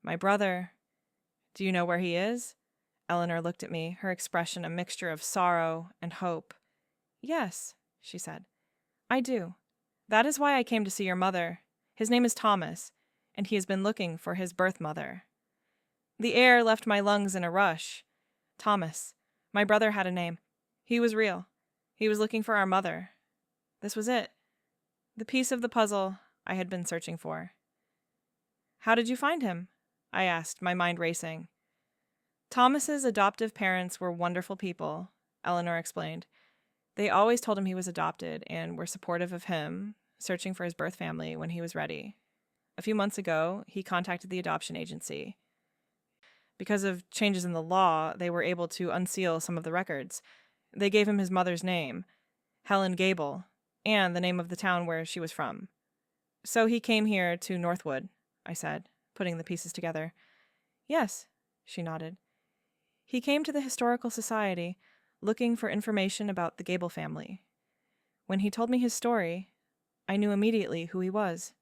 My brother. Do you know where he is? Eleanor looked at me, her expression a mixture of sorrow and hope. Yes, she said. I do. That is why I came to see your mother. His name is Thomas, and he has been looking for his birth mother. The air left my lungs in a rush. Thomas. My brother had a name. He was real. He was looking for our mother. This was it. The piece of the puzzle I had been searching for. How did you find him? I asked, my mind racing. Thomas's adoptive parents were wonderful people, Eleanor explained. They always told him he was adopted and were supportive of him, searching for his birth family when he was ready. A few months ago, he contacted the adoption agency. Because of changes in the law, they were able to unseal some of the records. They gave him his mother's name, Helen Gable, and the name of the town where she was from. So he came here to Northwood, I said, putting the pieces together. Yes, she nodded. He came to the Historical Society, looking for information about the Gable family. When he told me his story, I knew immediately who he was.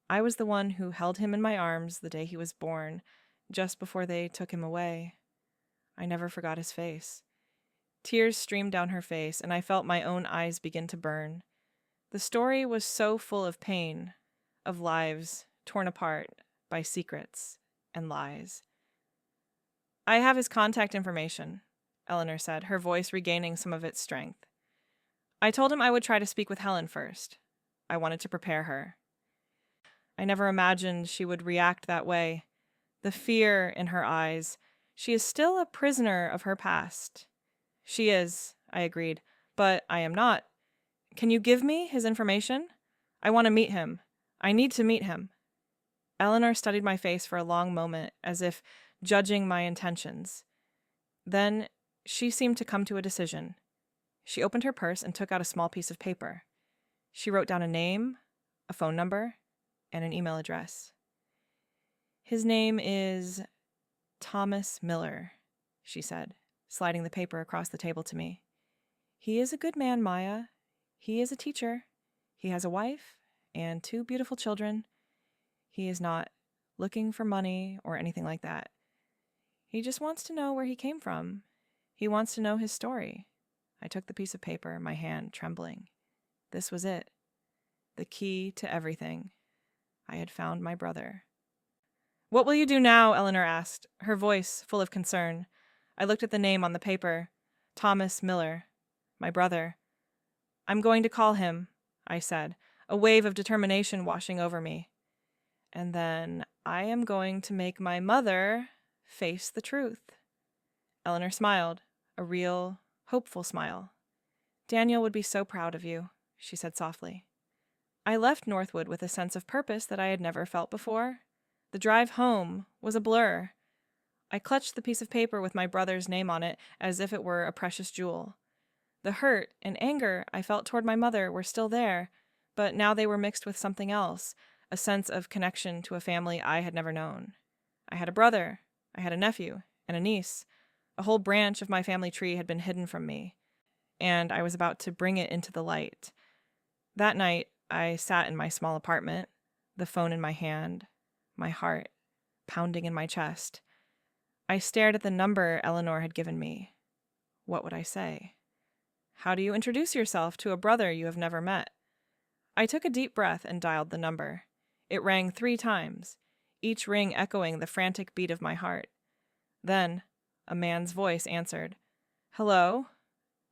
I was the one who held him in my arms the day he was born, just before they took him away. I never forgot his face. Tears streamed down her face, and I felt my own eyes begin to burn. The story was so full of pain, of lives torn apart by secrets and lies. I have his contact information, Eleanor said, her voice regaining some of its strength. I told him I would try to speak with Helen first. I wanted to prepare her. I never imagined she would react that way. The fear in her eyes. She is still a prisoner of her past. She is, I agreed, but I am not. Can you give me his information? I want to meet him. I need to meet him. Eleanor studied my face for a long moment, as if judging my intentions. Then she seemed to come to a decision. She opened her purse and took out a small piece of paper. She wrote down a name, a phone number, and an email address. His name is Thomas Miller, she said, sliding the paper across the table to me. He is a good man, Maya. He is a teacher. He has a wife and 2 beautiful children. He is not looking for money or anything like that. He just wants to know where he came from. He wants to know his story. I took the piece of paper, my hand trembling. This was it. The key to everything. I had found my brother. What will you do now? Eleanor asked, her voice full of concern. I looked at the name on the paper. Thomas Miller. My brother. I'm going to call him, I said, a wave of determination washing over me. And then I am going to make my mother face the truth. Eleanor smiled, a real, hopeful smile. Daniel would be so proud of you, she said softly. I left Northwood with a sense of purpose that I had never felt before. The drive home was a blur. I clutched the piece of paper with my brother's name on it as if it were a precious jewel. The hurt and anger I felt toward my mother were still there, but now they were mixed with something else, a sense of connection to a family I had never known. I had a brother, I had a nephew, and a niece. A whole branch of my family tree had been hidden from me, and I was about to bring it into the light. That night, I sat in my small apartment, the phone in my hand, my heart pounding in my chest. I stared at the number Eleanor had given me. What would I say? How do you introduce yourself to a brother you have never met? I took a deep breath and dialed the number. It rang 3 times, each ring echoing the frantic beat of my heart. Then, a man's voice answered. Hello?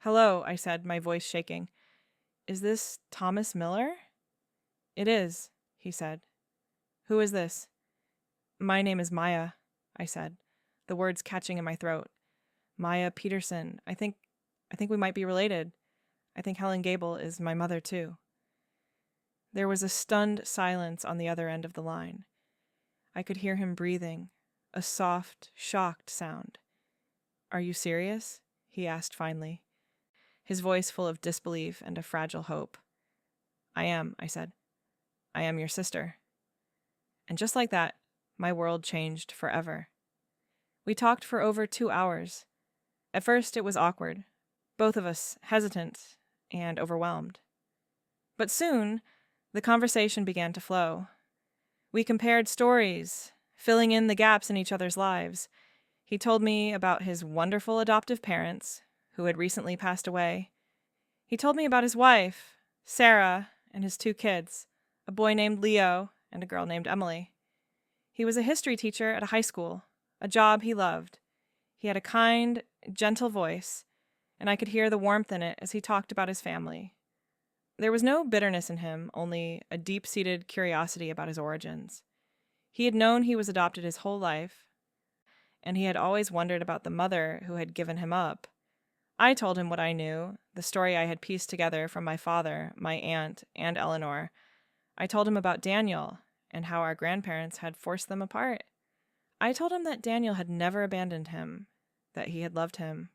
Hello, I said, my voice shaking. Is this Thomas Miller? It is, he said. Who is this? My name is Maya, I said, the words catching in my throat. Maya Peterson. I think we might be related. I think Helen Gable is my mother, too. There was a stunned silence on the other end of the line. I could hear him breathing, a soft, shocked sound. Are you serious? He asked finally, his voice full of disbelief and a fragile hope. I am, I said. I am your sister. And just like that, my world changed forever. We talked for over 2 hours. At first, it was awkward, both of us hesitant and overwhelmed. But soon, the conversation began to flow. We compared stories, filling in the gaps in each other's lives. He told me about his wonderful adoptive parents, who had recently passed away. He told me about his wife, Sarah, and his 2 kids, a boy named Leo and a girl named Emily. He was a history teacher at a high school, a job he loved. He had a kind, gentle voice, and I could hear the warmth in it as he talked about his family. There was no bitterness in him, only a deep-seated curiosity about his origins. He had known he was adopted his whole life, and he had always wondered about the mother who had given him up. I told him what I knew, the story I had pieced together from my father, my aunt, and Eleanor. I told him about Daniel and how our grandparents had forced them apart. I told him that Daniel had never abandoned him, that he had loved him.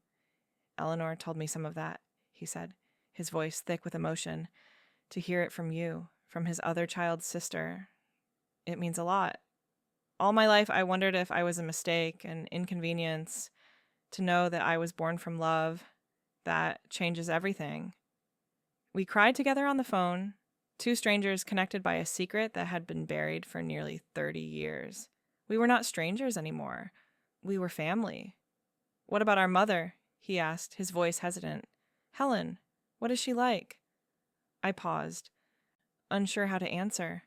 Eleanor told me some of that, he said, his voice thick with emotion. To hear it from you, from his other child's sister, it means a lot. All my life I wondered if I was a mistake, an inconvenience. To know that I was born from love, that changes everything. We cried together on the phone, 2 strangers connected by a secret that had been buried for nearly 30 years. We were not strangers anymore. We were family. What about our mother? He asked, his voice hesitant. Helen, what is she like? I paused, unsure how to answer.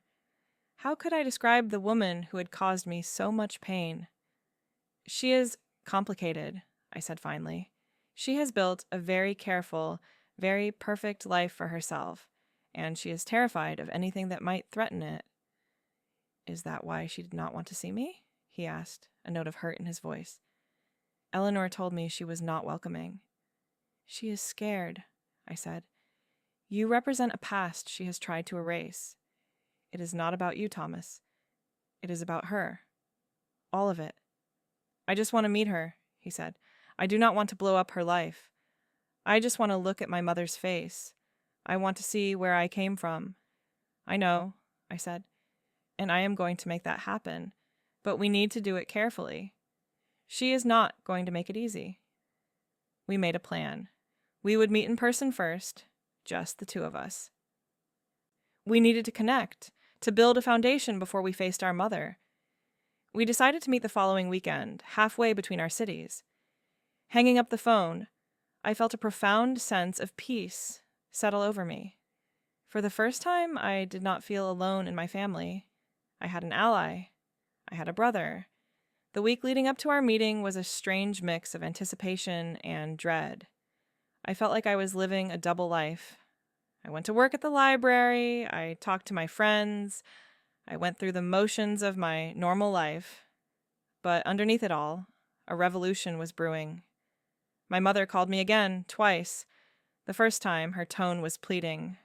How could I describe the woman who had caused me so much pain? She is complicated, I said finally. She has built a very careful, very perfect life for herself, and she is terrified of anything that might threaten it. Is that why she did not want to see me? He asked, a note of hurt in his voice. Eleanor told me she was not welcoming. She is scared, I said. You represent a past she has tried to erase. It is not about you, Thomas. It is about her. All of it. I just want to meet her, he said. I do not want to blow up her life. I just want to look at my mother's face. I want to see where I came from. I know, I said, and I am going to make that happen, but we need to do it carefully. She is not going to make it easy. We made a plan. We would meet in person first, just the 2 of us. We needed to connect, to build a foundation before we faced our mother. We decided to meet the following weekend, halfway between our cities. Hanging up the phone, I felt a profound sense of peace settle over me. For the first time, I did not feel alone in my family. I had an ally. I had a brother. The week leading up to our meeting was a strange mix of anticipation and dread. I felt like I was living a double life. I went to work at the library, I talked to my friends, I went through the motions of my normal life, but underneath it all, a revolution was brewing. My mother called me again, twice. The first time, her tone was pleading.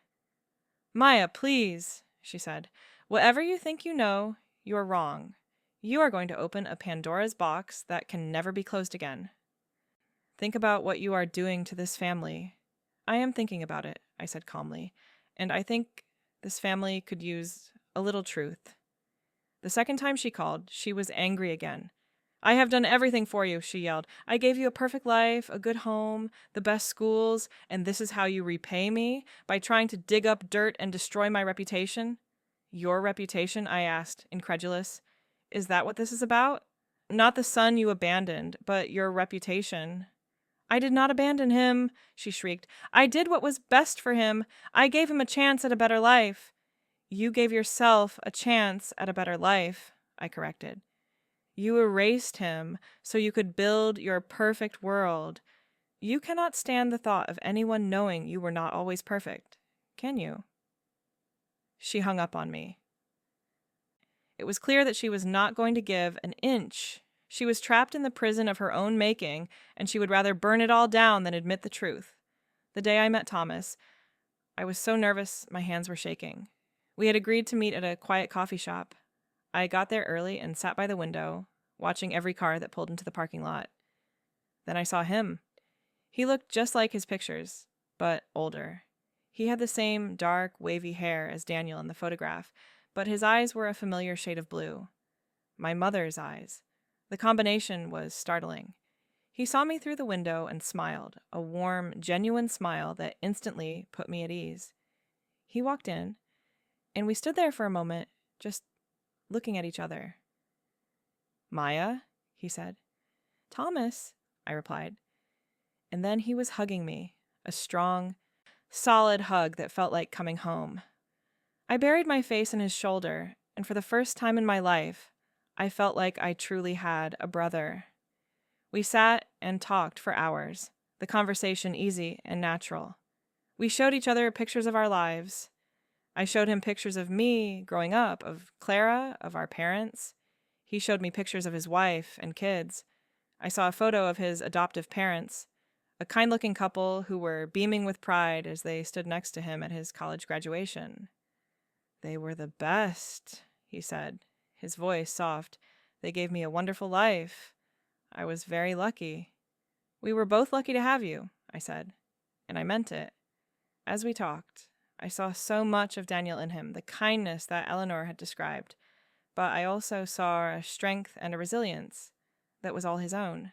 "Maya, please," she said. "Whatever you think you know, you're wrong. You are going to open a Pandora's box that can never be closed again. Think about what you are doing to this family." "I am thinking about it," I said calmly, "and I think this family could use a little truth." The second time she called, she was angry again. "I have done everything for you," she yelled. "I gave you a perfect life, a good home, the best schools, and this is how you repay me? By trying to dig up dirt and destroy my reputation?" "Your reputation?" I asked, incredulous. "Is that what this is about?" "Not the son you abandoned, but your reputation." "I did not abandon him," she shrieked. "I did what was best for him. I gave him a chance at a better life." "You gave yourself a chance at a better life," I corrected. "You erased him so you could build your perfect world. You cannot stand the thought of anyone knowing you were not always perfect, can you?" She hung up on me. It was clear that she was not going to give an inch. She was trapped in the prison of her own making, and she would rather burn it all down than admit the truth. The day I met Thomas, I was so nervous my hands were shaking. We had agreed to meet at a quiet coffee shop. I got there early and sat by the window, watching every car that pulled into the parking lot. Then I saw him. He looked just like his pictures, but older. He had the same dark, wavy hair as Daniel in the photograph, but his eyes were a familiar shade of blue. My mother's eyes. The combination was startling. He saw me through the window and smiled, a warm, genuine smile that instantly put me at ease. He walked in, and we stood there for a moment, just looking at each other. "Maya?" he said. "Thomas," I replied. And then he was hugging me, a strong, solid hug that felt like coming home. I buried my face in his shoulder, and for the first time in my life, I felt like I truly had a brother. We sat and talked for hours, the conversation easy and natural. We showed each other pictures of our lives. I showed him pictures of me growing up, of Clara, of our parents. He showed me pictures of his wife and kids. I saw a photo of his adoptive parents, a kind-looking couple who were beaming with pride as they stood next to him at his college graduation. "They were the best," he said, his voice soft. "They gave me a wonderful life. I was very lucky." "We were both lucky to have you," I said, and I meant it. As we talked, I saw so much of Daniel in him, the kindness that Eleanor had described, but I also saw a strength and a resilience that was all his own.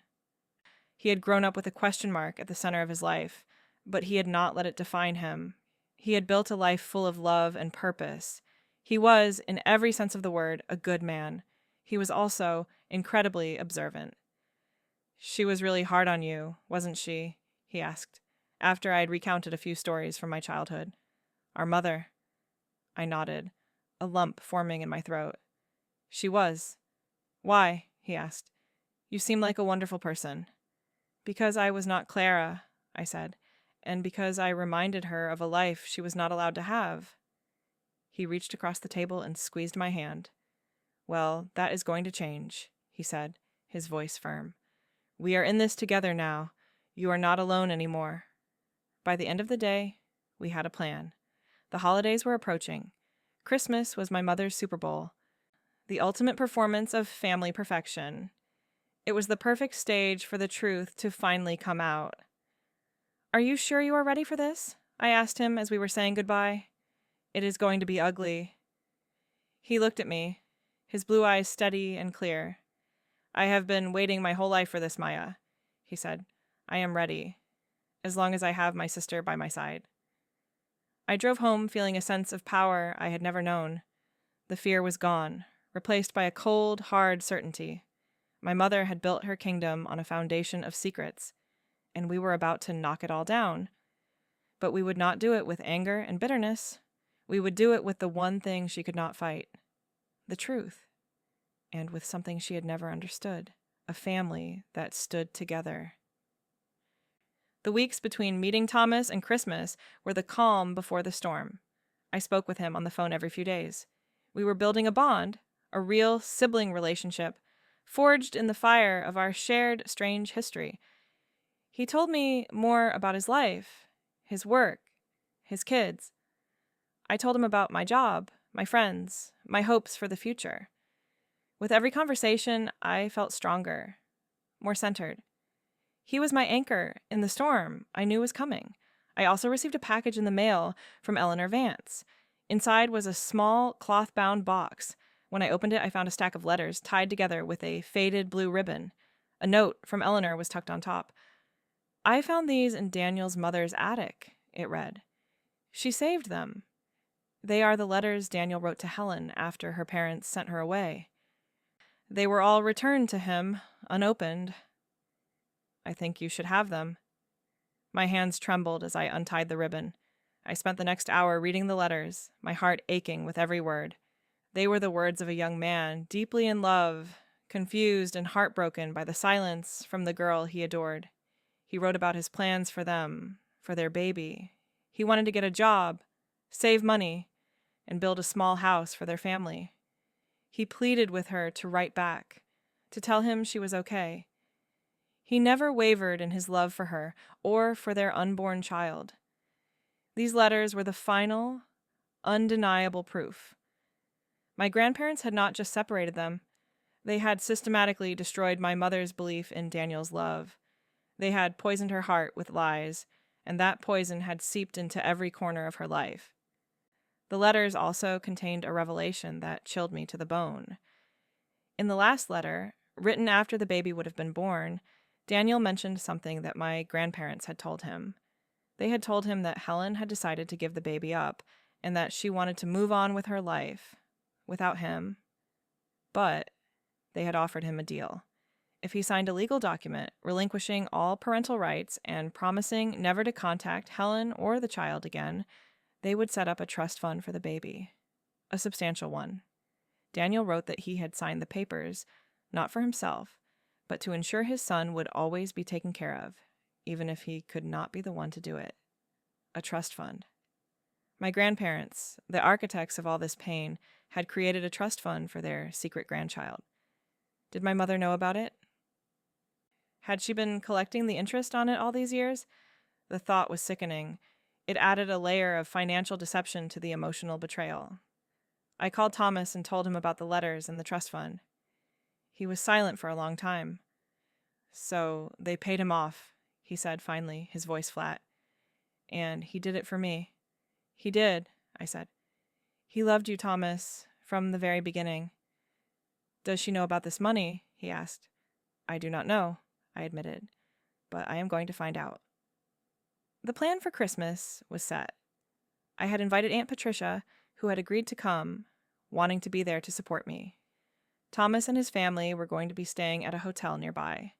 He had grown up with a question mark at the center of his life, but he had not let it define him. He had built a life full of love and purpose. He was, in every sense of the word, a good man. He was also incredibly observant. "She was really hard on you, wasn't she?" he asked, after I had recounted a few stories from my childhood. "Our mother." I nodded, a lump forming in my throat. "She was." "Why?" he asked. "You seem like a wonderful person." "Because I was not Clara," I said, "and because I reminded her of a life she was not allowed to have." He reached across the table and squeezed my hand. "Well, that is going to change," he said, his voice firm. "We are in this together now. You are not alone anymore." By the end of the day, we had a plan. The holidays were approaching. Christmas was my mother's Super Bowl, the ultimate performance of family perfection. It was the perfect stage for the truth to finally come out. "Are you sure you are ready for this?" I asked him as we were saying goodbye. "It is going to be ugly." He looked at me, his blue eyes steady and clear. "I have been waiting my whole life for this, Maya," he said. "I am ready, as long as I have my sister by my side." I drove home feeling a sense of power I had never known. The fear was gone, replaced by a cold, hard certainty. My mother had built her kingdom on a foundation of secrets, and we were about to knock it all down. But we would not do it with anger and bitterness. We would do it with the one thing she could not fight, the truth, and with something she had never understood, a family that stood together. The weeks between meeting Thomas and Christmas were the calm before the storm. I spoke with him on the phone every few days. We were building a bond, a real sibling relationship, forged in the fire of our shared strange history. He told me more about his life, his work, his kids. I told him about my job, my friends, my hopes for the future. With every conversation, I felt stronger, more centered. He was my anchor in the storm I knew was coming. I also received a package in the mail from Eleanor Vance. Inside was a small cloth-bound box. When I opened it, I found a stack of letters tied together with a faded blue ribbon. A note from Eleanor was tucked on top. "I found these in Daniel's mother's attic," it read. "She saved them. They are the letters Daniel wrote to Helen after her parents sent her away. They were all returned to him, unopened. I think you should have them." My hands trembled as I untied the ribbon. I spent the next hour reading the letters, my heart aching with every word. They were the words of a young man, deeply in love, confused and heartbroken by the silence from the girl he adored. He wrote about his plans for them, for their baby. He wanted to get a job, save money, and build a small house for their family. He pleaded with her to write back, to tell him she was okay. He never wavered in his love for her or for their unborn child. These letters were the final, undeniable proof. My grandparents had not just separated them. They had systematically destroyed my mother's belief in Daniel's love. They had poisoned her heart with lies, and that poison had seeped into every corner of her life. The letters also contained a revelation that chilled me to the bone. In the last letter, written after the baby would have been born, Daniel mentioned something that my grandparents had told him. They had told him that Helen had decided to give the baby up and that she wanted to move on with her life without him. But they had offered him a deal. If he signed a legal document relinquishing all parental rights and promising never to contact Helen or the child again, they would set up a trust fund for the baby, a substantial one. Daniel wrote that he had signed the papers, not for himself, but to ensure his son would always be taken care of, even if he could not be the one to do it. A trust fund. My grandparents, the architects of all this pain, had created a trust fund for their secret grandchild. Did my mother know about it? Had she been collecting the interest on it all these years? The thought was sickening. It added a layer of financial deception to the emotional betrayal. I called Thomas and told him about the letters and the trust fund. He was silent for a long time. "So they paid him off," he said finally, his voice flat. "And he did it for me." "He did," I said. "He loved you, Thomas, from the very beginning." "Does she know about this money?" he asked. "I do not know," I admitted, "but I am going to find out." The plan for Christmas was set. I had invited Aunt Patricia, who had agreed to come, wanting to be there to support me. Thomas and his family were going to be staying at a hotel nearby.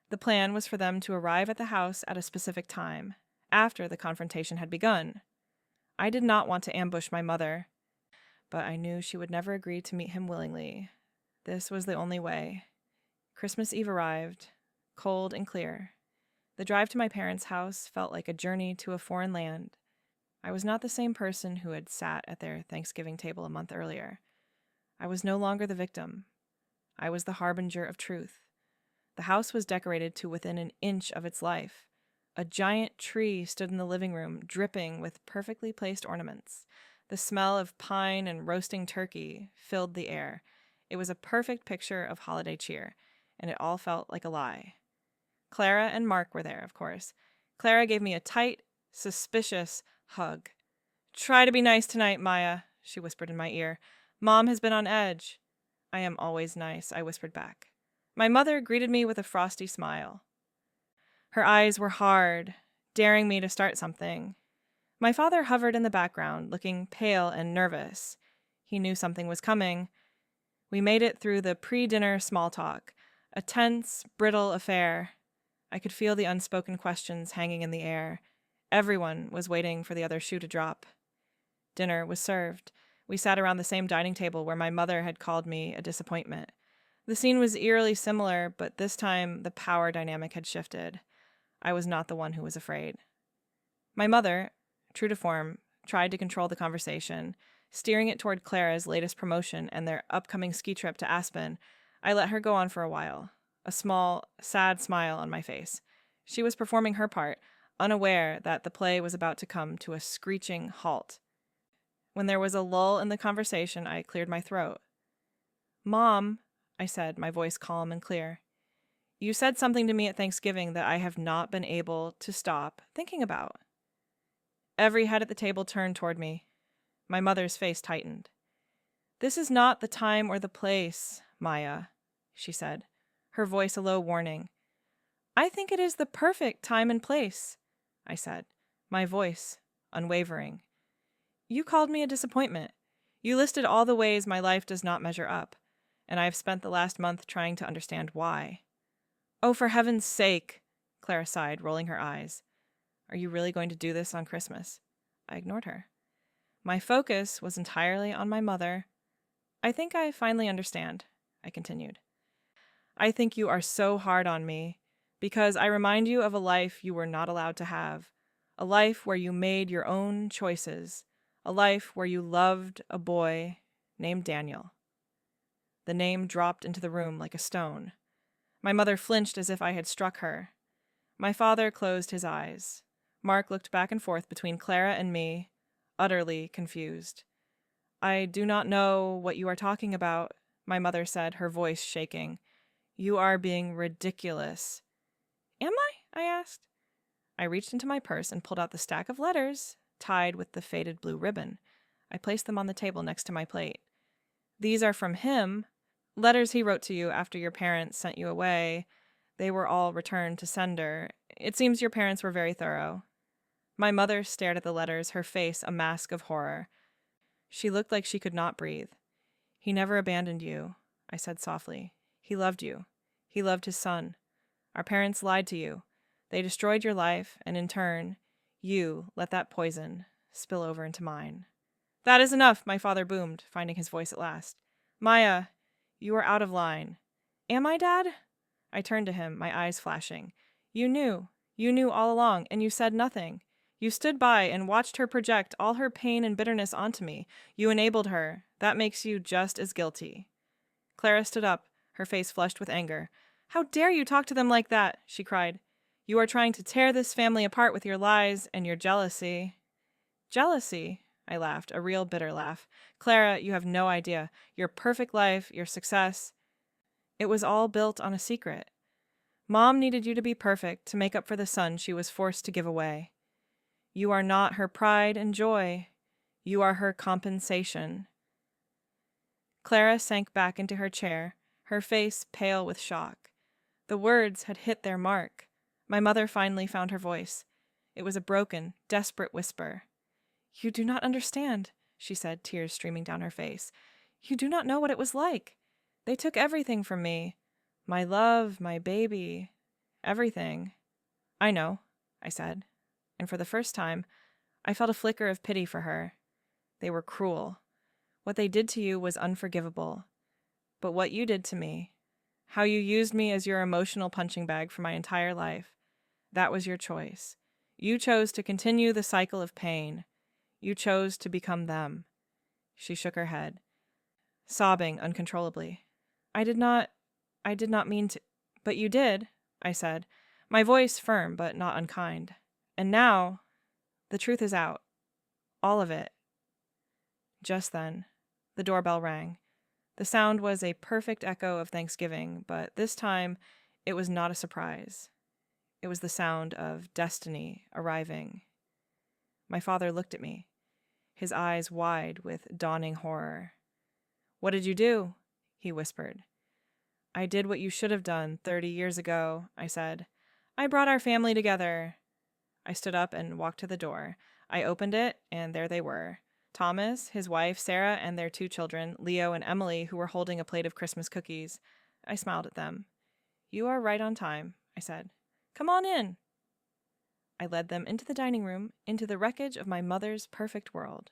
The plan was for them to arrive at the house at a specific time, after the confrontation had begun. I did not want to ambush my mother, but I knew she would never agree to meet him willingly. This was the only way. Christmas Eve arrived, cold and clear. The drive to my parents' house felt like a journey to a foreign land. I was not the same person who had sat at their Thanksgiving table a month earlier. I was no longer the victim. I was the harbinger of truth. The house was decorated to within an inch of its life. A giant tree stood in the living room, dripping with perfectly placed ornaments. The smell of pine and roasting turkey filled the air. It was a perfect picture of holiday cheer, and it all felt like a lie. Clara and Mark were there, of course. Clara gave me a tight, suspicious hug. "Try to be nice tonight, Maya," she whispered in my ear. "Mom has been on edge." "I am always nice," I whispered back. My mother greeted me with a frosty smile. Her eyes were hard, daring me to start something. My father hovered in the background, looking pale and nervous. He knew something was coming. We made it through the pre-dinner small talk, a tense, brittle affair. I could feel the unspoken questions hanging in the air. Everyone was waiting for the other shoe to drop. Dinner was served. We sat around the same dining table where my mother had called me a disappointment. The scene was eerily similar, but this time the power dynamic had shifted. I was not the one who was afraid. My mother, true to form, tried to control the conversation. Steering it toward Clara's latest promotion and their upcoming ski trip to Aspen, I let her go on for a while, a small, sad smile on my face. She was performing her part, unaware that the play was about to come to a screeching halt. When there was a lull in the conversation, I cleared my throat. "Mom," I said, my voice calm and clear, "you said something to me at Thanksgiving that I have not been able to stop thinking about." Every head at the table turned toward me. My mother's face tightened. "This is not the time or the place, Maya," she said, her voice a low warning. "I think it is the perfect time and place," I said, my voice unwavering. "You called me a disappointment. You listed all the ways my life does not measure up, and I have spent the last month trying to understand why." "Oh, for heaven's sake," Clara sighed, rolling her eyes. "Are you really going to do this on Christmas?" I ignored her. My focus was entirely on my mother. "I think I finally understand," I continued. "I think you are so hard on me because I remind you of a life you were not allowed to have, a life where you made your own choices, a life where you loved a boy named Daniel." The name dropped into the room like a stone. My mother flinched as if I had struck her. My father closed his eyes. Mark looked back and forth between Clara and me, utterly confused. "I do not know what you are talking about," my mother said, her voice shaking. "You are being ridiculous." "Am I?" I asked. I reached into my purse and pulled out the stack of letters tied with the faded blue ribbon. I placed them on the table next to my plate. "These are from him. Letters he wrote to you after your parents sent you away. They were all returned to sender. It seems your parents were very thorough." My mother stared at the letters, her face a mask of horror. She looked like she could not breathe. "He never abandoned you," I said softly. "He loved you. He loved his son. Our parents lied to you. They destroyed your life, and in turn, you let that poison spill over into mine." "That is enough," my father boomed, finding his voice at last. "Maya, you are out of line." "Am I, Dad?" I turned to him, my eyes flashing. You knew all along, and you said nothing. You stood by and watched her project all her pain and bitterness onto me. You enabled her. That makes you just as guilty." Clara stood up, her face flushed with anger. "How dare you talk to them like that?" she cried. "You are trying to tear this family apart with your lies and your jealousy." "Jealousy?" I laughed, a real bitter laugh. "Clara, you have no idea. Your perfect life, your success, it was all built on a secret. Mom needed you to be perfect to make up for the son she was forced to give away. You are not her pride and joy. You are her compensation." Clara sank back into her chair, her face pale with shock. The words had hit their mark. My mother finally found her voice. It was a broken, desperate whisper. "You do not understand," she said, tears streaming down her face. "You do not know what it was like. They took everything from me. My love, my baby, everything." "I know," I said, and for the first time, I felt a flicker of pity for her. They were cruel. What they did to you was unforgivable. But what you did to me, how you used me as your emotional punching bag for my entire life, that was your choice. You chose to continue the cycle of pain. You chose to become them." She shook her head, sobbing uncontrollably. I did not mean to." "But you did," I said, my voice firm but not unkind. "And now, the truth is out. All of it." Just then, the doorbell rang. The sound was a perfect echo of Thanksgiving, but this time, it was not a surprise. It was the sound of destiny arriving. My father looked at me, his eyes wide with dawning horror. "What did you do?" he whispered. "I did what you should have done 30 years ago," I said. "I brought our family together." I stood up and walked to the door. I opened it, and there they were. Thomas, his wife, Sarah, and their 2 children, Leo and Emily, who were holding a plate of Christmas cookies. I smiled at them. "You are right on time," I said. "Come on in." I led them into the dining room, into the wreckage of my mother's perfect world.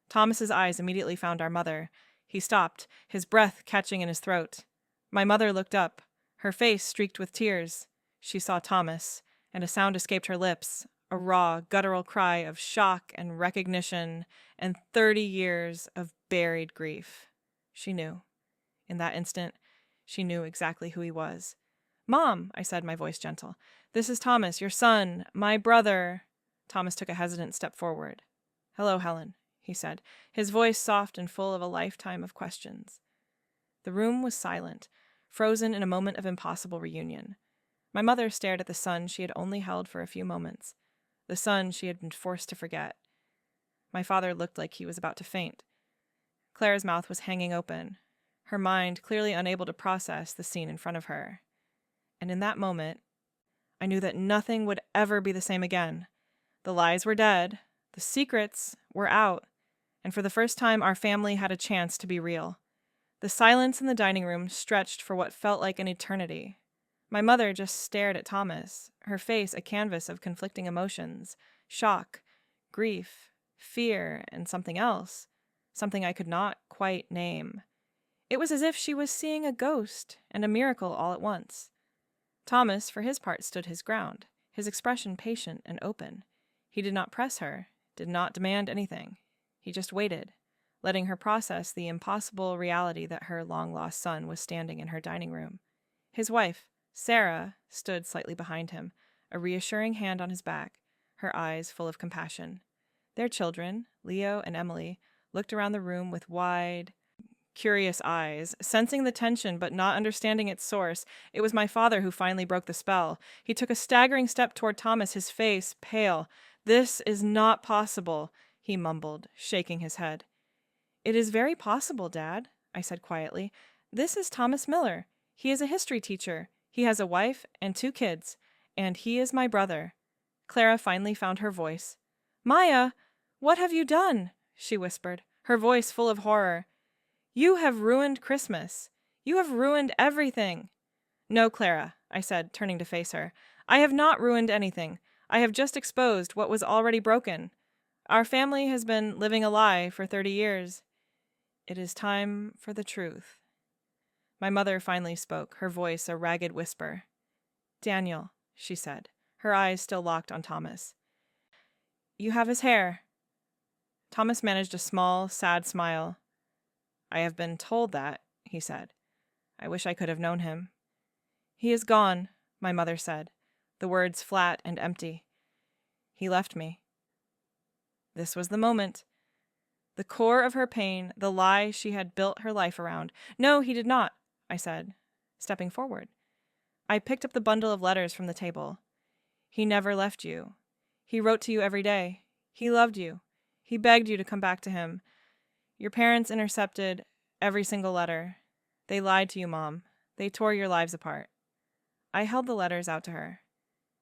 Thomas's eyes immediately found our mother. He stopped, his breath catching in his throat. My mother looked up, her face streaked with tears. She saw Thomas, and a sound escaped her lips, a raw, guttural cry of shock and recognition and 30 years of buried grief. She knew. In that instant, she knew exactly who he was. "Mom," I said, my voice gentle. "This is Thomas, your son, my brother." Thomas took a hesitant step forward. "Hello, Helen," he said, his voice soft and full of a lifetime of questions. The room was silent, frozen in a moment of impossible reunion. My mother stared at the son she had only held for a few moments, the son she had been forced to forget. My father looked like he was about to faint. Clara's mouth was hanging open, her mind clearly unable to process the scene in front of her. And in that moment, I knew that nothing would ever be the same again. The lies were dead, the secrets were out, and for the first time our family had a chance to be real. The silence in the dining room stretched for what felt like an eternity. My mother just stared at Thomas, her face a canvas of conflicting emotions, shock, grief, fear, and something else, something I could not quite name. It was as if she was seeing a ghost and a miracle all at once. Thomas, for his part, stood his ground, his expression patient and open. He did not press her, did not demand anything. He just waited, letting her process the impossible reality that her long-lost son was standing in her dining room. His wife, Sarah, stood slightly behind him, a reassuring hand on his back, her eyes full of compassion. Their children, Leo and Emily, looked around the room with wide, curious eyes, sensing the tension but not understanding its source. It was my father who finally broke the spell. He took a staggering step toward Thomas, his face pale. "This is not possible," he mumbled, shaking his head. "It is very possible, Dad," I said quietly. "This is Thomas Miller. He is a history teacher. He has a wife and 2 kids, and he is my brother." Clara finally found her voice. "Maya, what have you done?" she whispered, her voice full of horror. "You have ruined Christmas. You have ruined everything." "No, Clara," I said, turning to face her. "I have not ruined anything. I have just exposed what was already broken. Our family has been living a lie for 30 years. It is time for the truth." My mother finally spoke, her voice a ragged whisper. "Daniel," she said, her eyes still locked on Thomas. "You have his hair." Thomas managed a small, sad smile. "I have been told that," he said. "I wish I could have known him." "He is gone," my mother said, the words flat and empty. "He left me." This was the moment. The core of her pain, the lie she had built her life around. "No, he did not," I said, stepping forward. I picked up the bundle of letters from the table. "He never left you. He wrote to you every day. He loved you. He begged you to come back to him. Your parents intercepted every single letter. They lied to you, Mom. They tore your lives apart." I held the letters out to her.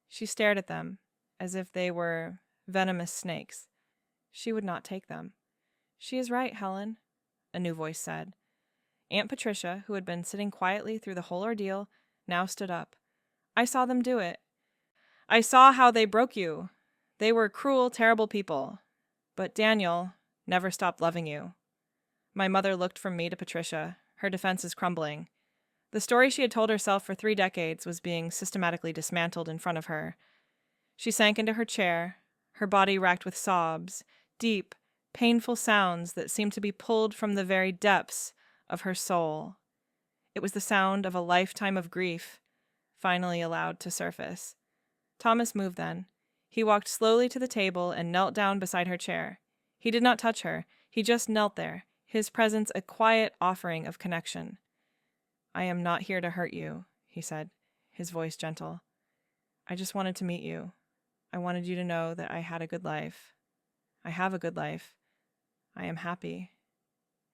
She stared at them, as if they were venomous snakes. She would not take them. "She is right, Helen," a new voice said. Aunt Patricia, who had been sitting quietly through the whole ordeal, now stood up. "I saw them do it. I saw how they broke you. They were cruel, terrible people. But Daniel never stopped loving you." My mother looked from me to Patricia, her defenses crumbling. The story she had told herself for 3 decades was being systematically dismantled in front of her. She sank into her chair, her body racked with sobs, deep, painful sounds that seemed to be pulled from the very depths of her soul. It was the sound of a lifetime of grief, finally allowed to surface. Thomas moved then. He walked slowly to the table and knelt down beside her chair. He did not touch her. He just knelt there, his presence a quiet offering of connection. "I am not here to hurt you," he said, his voice gentle. "I just wanted to meet you. I wanted you to know that I had a good life. I have a good life. I am happy.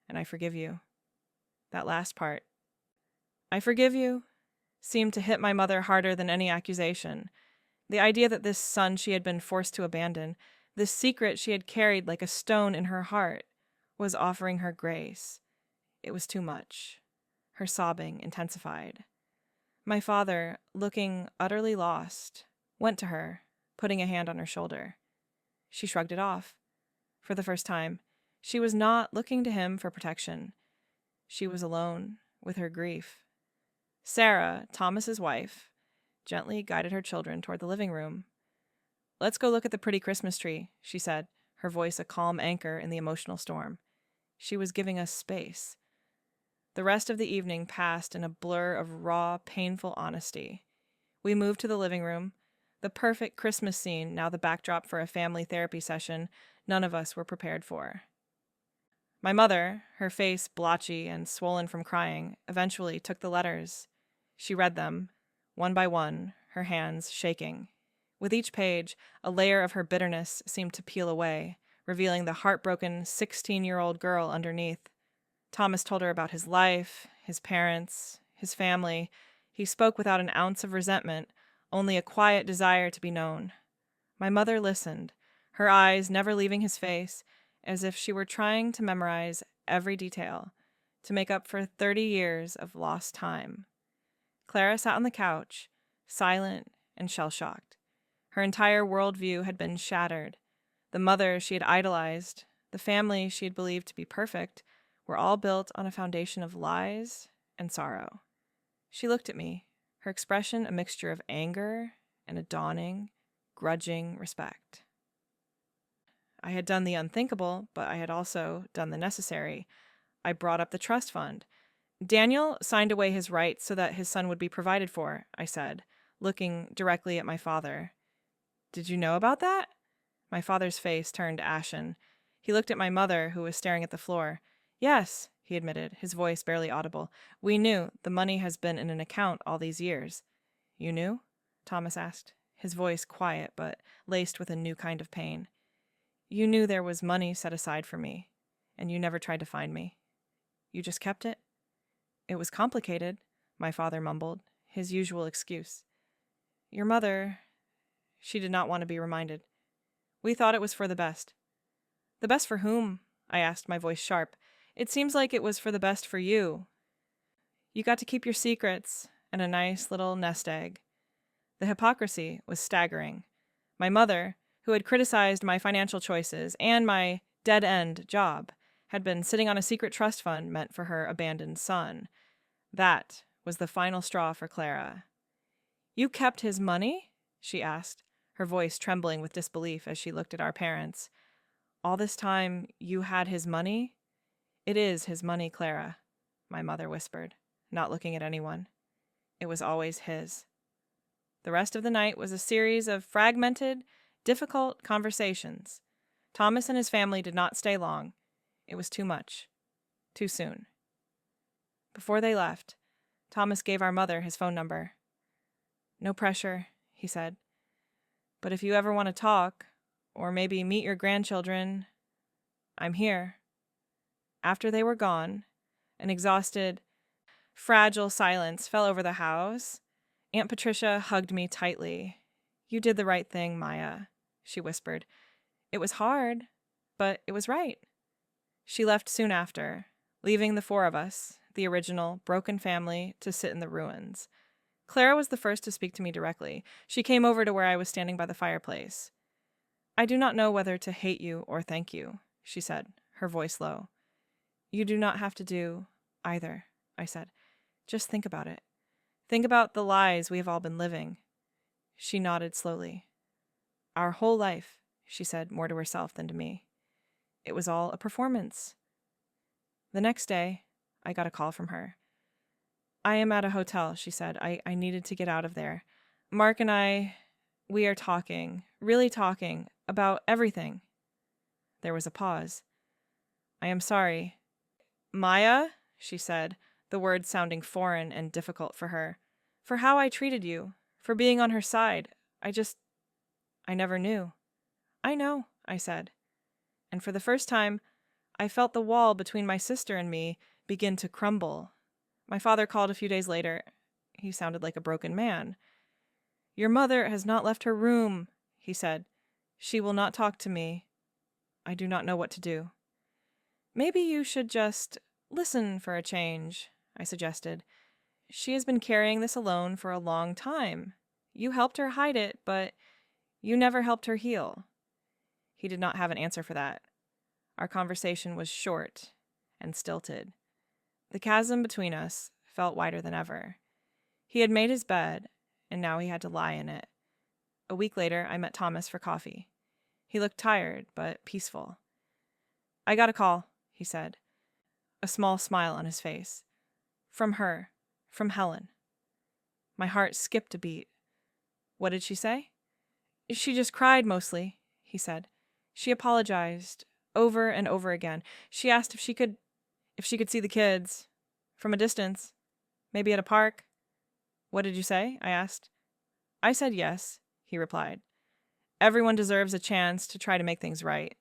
And I forgive you." That last part, "I forgive you," seemed to hit my mother harder than any accusation. The idea that this son she had been forced to abandon, this secret she had carried like a stone in her heart, was offering her grace. It was too much. Her sobbing intensified. My father, looking utterly lost, went to her, putting a hand on her shoulder. She shrugged it off. For the first time, she was not looking to him for protection. She was alone with her grief. Sarah, Thomas's wife, gently guided her children toward the living room. Let's go look at the pretty Christmas tree, she said, her voice a calm anchor in the emotional storm. She was giving us space. The rest of the evening passed in a blur of raw, painful honesty. We moved to the living room, the perfect Christmas scene, now the backdrop for a family therapy session none of us were prepared for. My mother, her face blotchy and swollen from crying, eventually took the letters. She read them, one by one, her hands shaking. With each page, a layer of her bitterness seemed to peel away, revealing the heartbroken 16-year-old girl underneath. Thomas told her about his life, his parents, his family. He spoke without an ounce of resentment, only a quiet desire to be known. My mother listened, her eyes never leaving his face, as if she were trying to memorize every detail, to make up for 30 years of lost time. Clara sat on the couch, silent and shell-shocked. Her entire worldview had been shattered. The mother she had idolized, the family she had believed to be perfect, were all built on a foundation of lies and sorrow. She looked at me, her expression a mixture of anger and a dawning, grudging respect. I had done the unthinkable, but I had also done the necessary. I brought up the trust fund. Daniel signed away his rights so that his son would be provided for, I said, looking directly at my father. Did you know about that? My father's face turned ashen. He looked at my mother, who was staring at the floor. Yes, he admitted, his voice barely audible. We knew. The money has been in an account all these years. You knew? Thomas asked, his voice quiet but laced with a new kind of pain. You knew there was money set aside for me, and you never tried to find me. You just kept it? It was complicated, my father mumbled, his usual excuse. Your mother, she did not want to be reminded. We thought it was for the best. The best for whom? I asked, my voice sharp. It seems like it was for the best for you. You got to keep your secrets and a nice little nest egg. The hypocrisy was staggering. My mother, who had criticized my financial choices and my dead-end job, had been sitting on a secret trust fund meant for her abandoned son. That was the final straw for Clara. You kept his money? She asked, her voice trembling with disbelief as she looked at our parents. All this time you had his money? It is his money, Clara, my mother whispered, not looking at anyone. It was always his. The rest of the night was a series of fragmented, difficult conversations. Thomas and his family did not stay long. It was too much. Too soon. Before they left, Thomas gave our mother his phone number. No pressure, he said. But if you ever want to talk, or maybe meet your grandchildren, I'm here. After they were gone, an exhausted, fragile silence fell over the house. Aunt Patricia hugged me tightly. You did the right thing, Maya, she whispered. It was hard, but it was right. She left soon after, leaving the four of us, the original, broken family, to sit in the ruins. Clara was the first to speak to me directly. She came over to where I was standing by the fireplace. I do not know whether to hate you or thank you, she said, her voice low. You do not have to do either, I said. Just think about it. Think about the lies we have all been living. She nodded slowly. Our whole life, she said, more to herself than to me. It was all a performance. The next day, I got a call from her. I am at a hotel, she said. I needed to get out of there. Mark and we are talking, really talking, about everything. There was a pause. I am sorry. Maya, she said, the words sounding foreign and difficult for her. For how I treated you, for being on her side. I never knew. I know, I said. And for the first time, I felt the wall between my sister and me begin to crumble. My father called a few days later. He sounded like a broken man. Your mother has not left her room, he said. She will not talk to me. I do not know what to do. Maybe you should just listen for a change, I suggested. She has been carrying this alone for a long time. You helped her hide it, but you never helped her heal. He did not have an answer for that. Our conversation was short and stilted. The chasm between us felt wider than ever. He had made his bed, and now he had to lie in it. A week later, I met Thomas for coffee. He looked tired, but peaceful. I got a call, he said, a small smile on his face. From her, from Helen. My heart skipped a beat. What did she say? She just cried mostly, he said. She apologized over and over again. She asked if she could see the kids from a distance, maybe at a park. What did you say? I asked. I said yes, he replied. Everyone deserves a chance to try to make things right,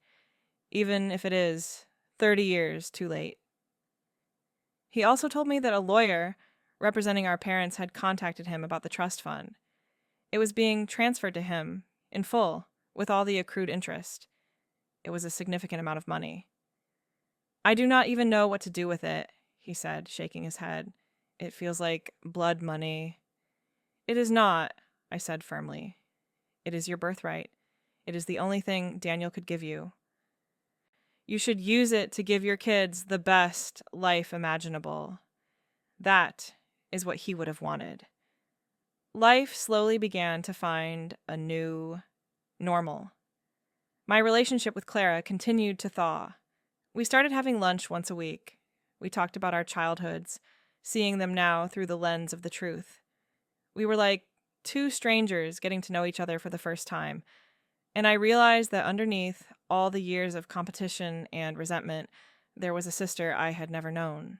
even if it is 30 years too late. He also told me that a lawyer representing our parents had contacted him about the trust fund. It was being transferred to him in full, with all the accrued interest. It was a significant amount of money. I do not even know what to do with it, he said, shaking his head. It feels like blood money. It is not, I said firmly. It is your birthright. It is the only thing Daniel could give you. You should use it to give your kids the best life imaginable. That is what he would have wanted. Life slowly began to find a new normal. My relationship with Clara continued to thaw. We started having lunch once a week. We talked about our childhoods, seeing them now through the lens of the truth. We were like two strangers getting to know each other for the first time, and I realized that underneath all the years of competition and resentment, there was a sister I had never known.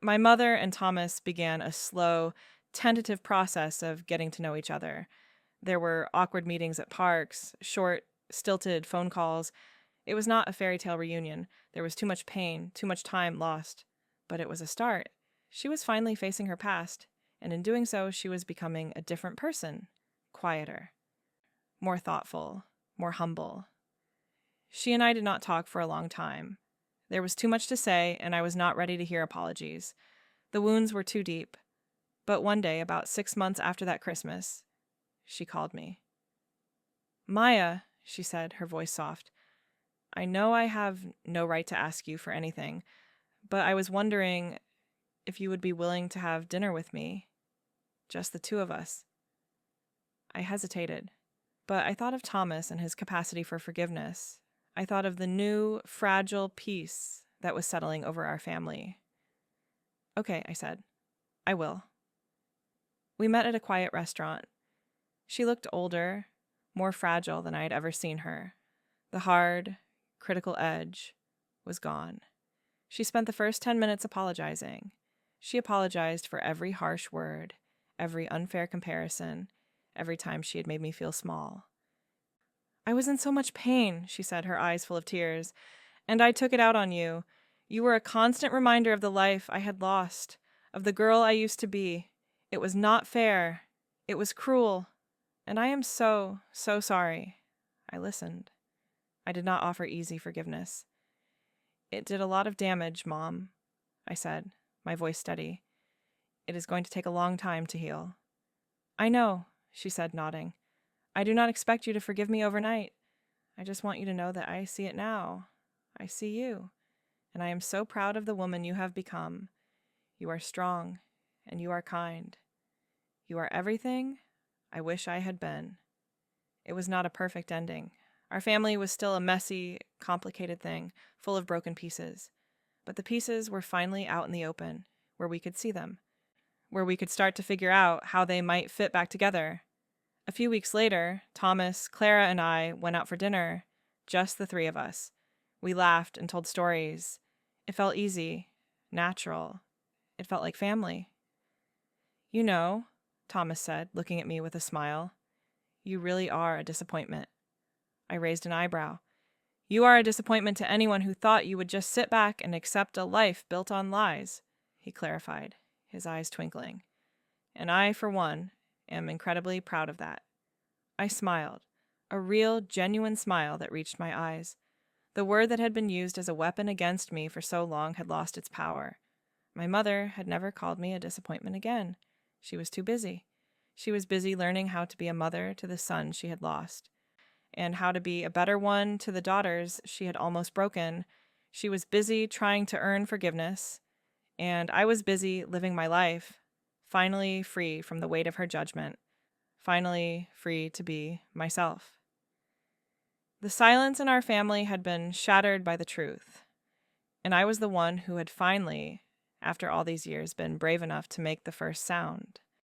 My mother and Thomas began a slow, tentative process of getting to know each other. There were awkward meetings at parks, short, stilted phone calls. It was not a fairy tale reunion. There was too much pain, too much time lost. But it was a start. She was finally facing her past, and in doing so, she was becoming a different person, quieter, more thoughtful, more humble. She and I did not talk for a long time. There was too much to say, and I was not ready to hear apologies. The wounds were too deep. But one day, about 6 months after that Christmas, she called me. Maya, she said, her voice soft, I know I have no right to ask you for anything, but I was wondering if you would be willing to have dinner with me, just the two of us. I hesitated, but I thought of Thomas and his capacity for forgiveness. I thought of the new, fragile peace that was settling over our family. Okay, I said, I will. We met at a quiet restaurant. She looked older, more fragile than I had ever seen her. The hard, critical edge was gone. She spent the first 10 minutes apologizing. She apologized for every harsh word, every unfair comparison, every time she had made me feel small. I was in so much pain, she said, her eyes full of tears, and I took it out on you. You were a constant reminder of the life I had lost, of the girl I used to be. It was not fair. It was cruel. And I am so, so sorry. I listened. I did not offer easy forgiveness. It did a lot of damage, Mom, I said, my voice steady. It is going to take a long time to heal. I know, she said, nodding. I do not expect you to forgive me overnight. I just want you to know that I see it now. I see you. And I am so proud of the woman you have become. You are strong, and you are kind. You are everything I wish I had been. It was not a perfect ending. Our family was still a messy, complicated thing, full of broken pieces. But the pieces were finally out in the open, where we could see them, where we could start to figure out how they might fit back together. A few weeks later, Thomas, Clara, and I went out for dinner, just the three of us. We laughed and told stories. It felt easy, natural. It felt like family. You know, Thomas said, looking at me with a smile, you really are a disappointment. I raised an eyebrow. You are a disappointment to anyone who thought you would just sit back and accept a life built on lies, he clarified, his eyes twinkling. And I, for one, am incredibly proud of that. I smiled, a real, genuine smile that reached my eyes. The word that had been used as a weapon against me for so long had lost its power. My mother had never called me a disappointment again. She was too busy. She was busy learning how to be a mother to the son she had lost, and how to be a better one to the daughters she had almost broken. She was busy trying to earn forgiveness, and I was busy living my life, finally free from the weight of her judgment, finally free to be myself. The silence in our family had been shattered by the truth, and I was the one who had finally, after all these years, been brave enough to make the first sound.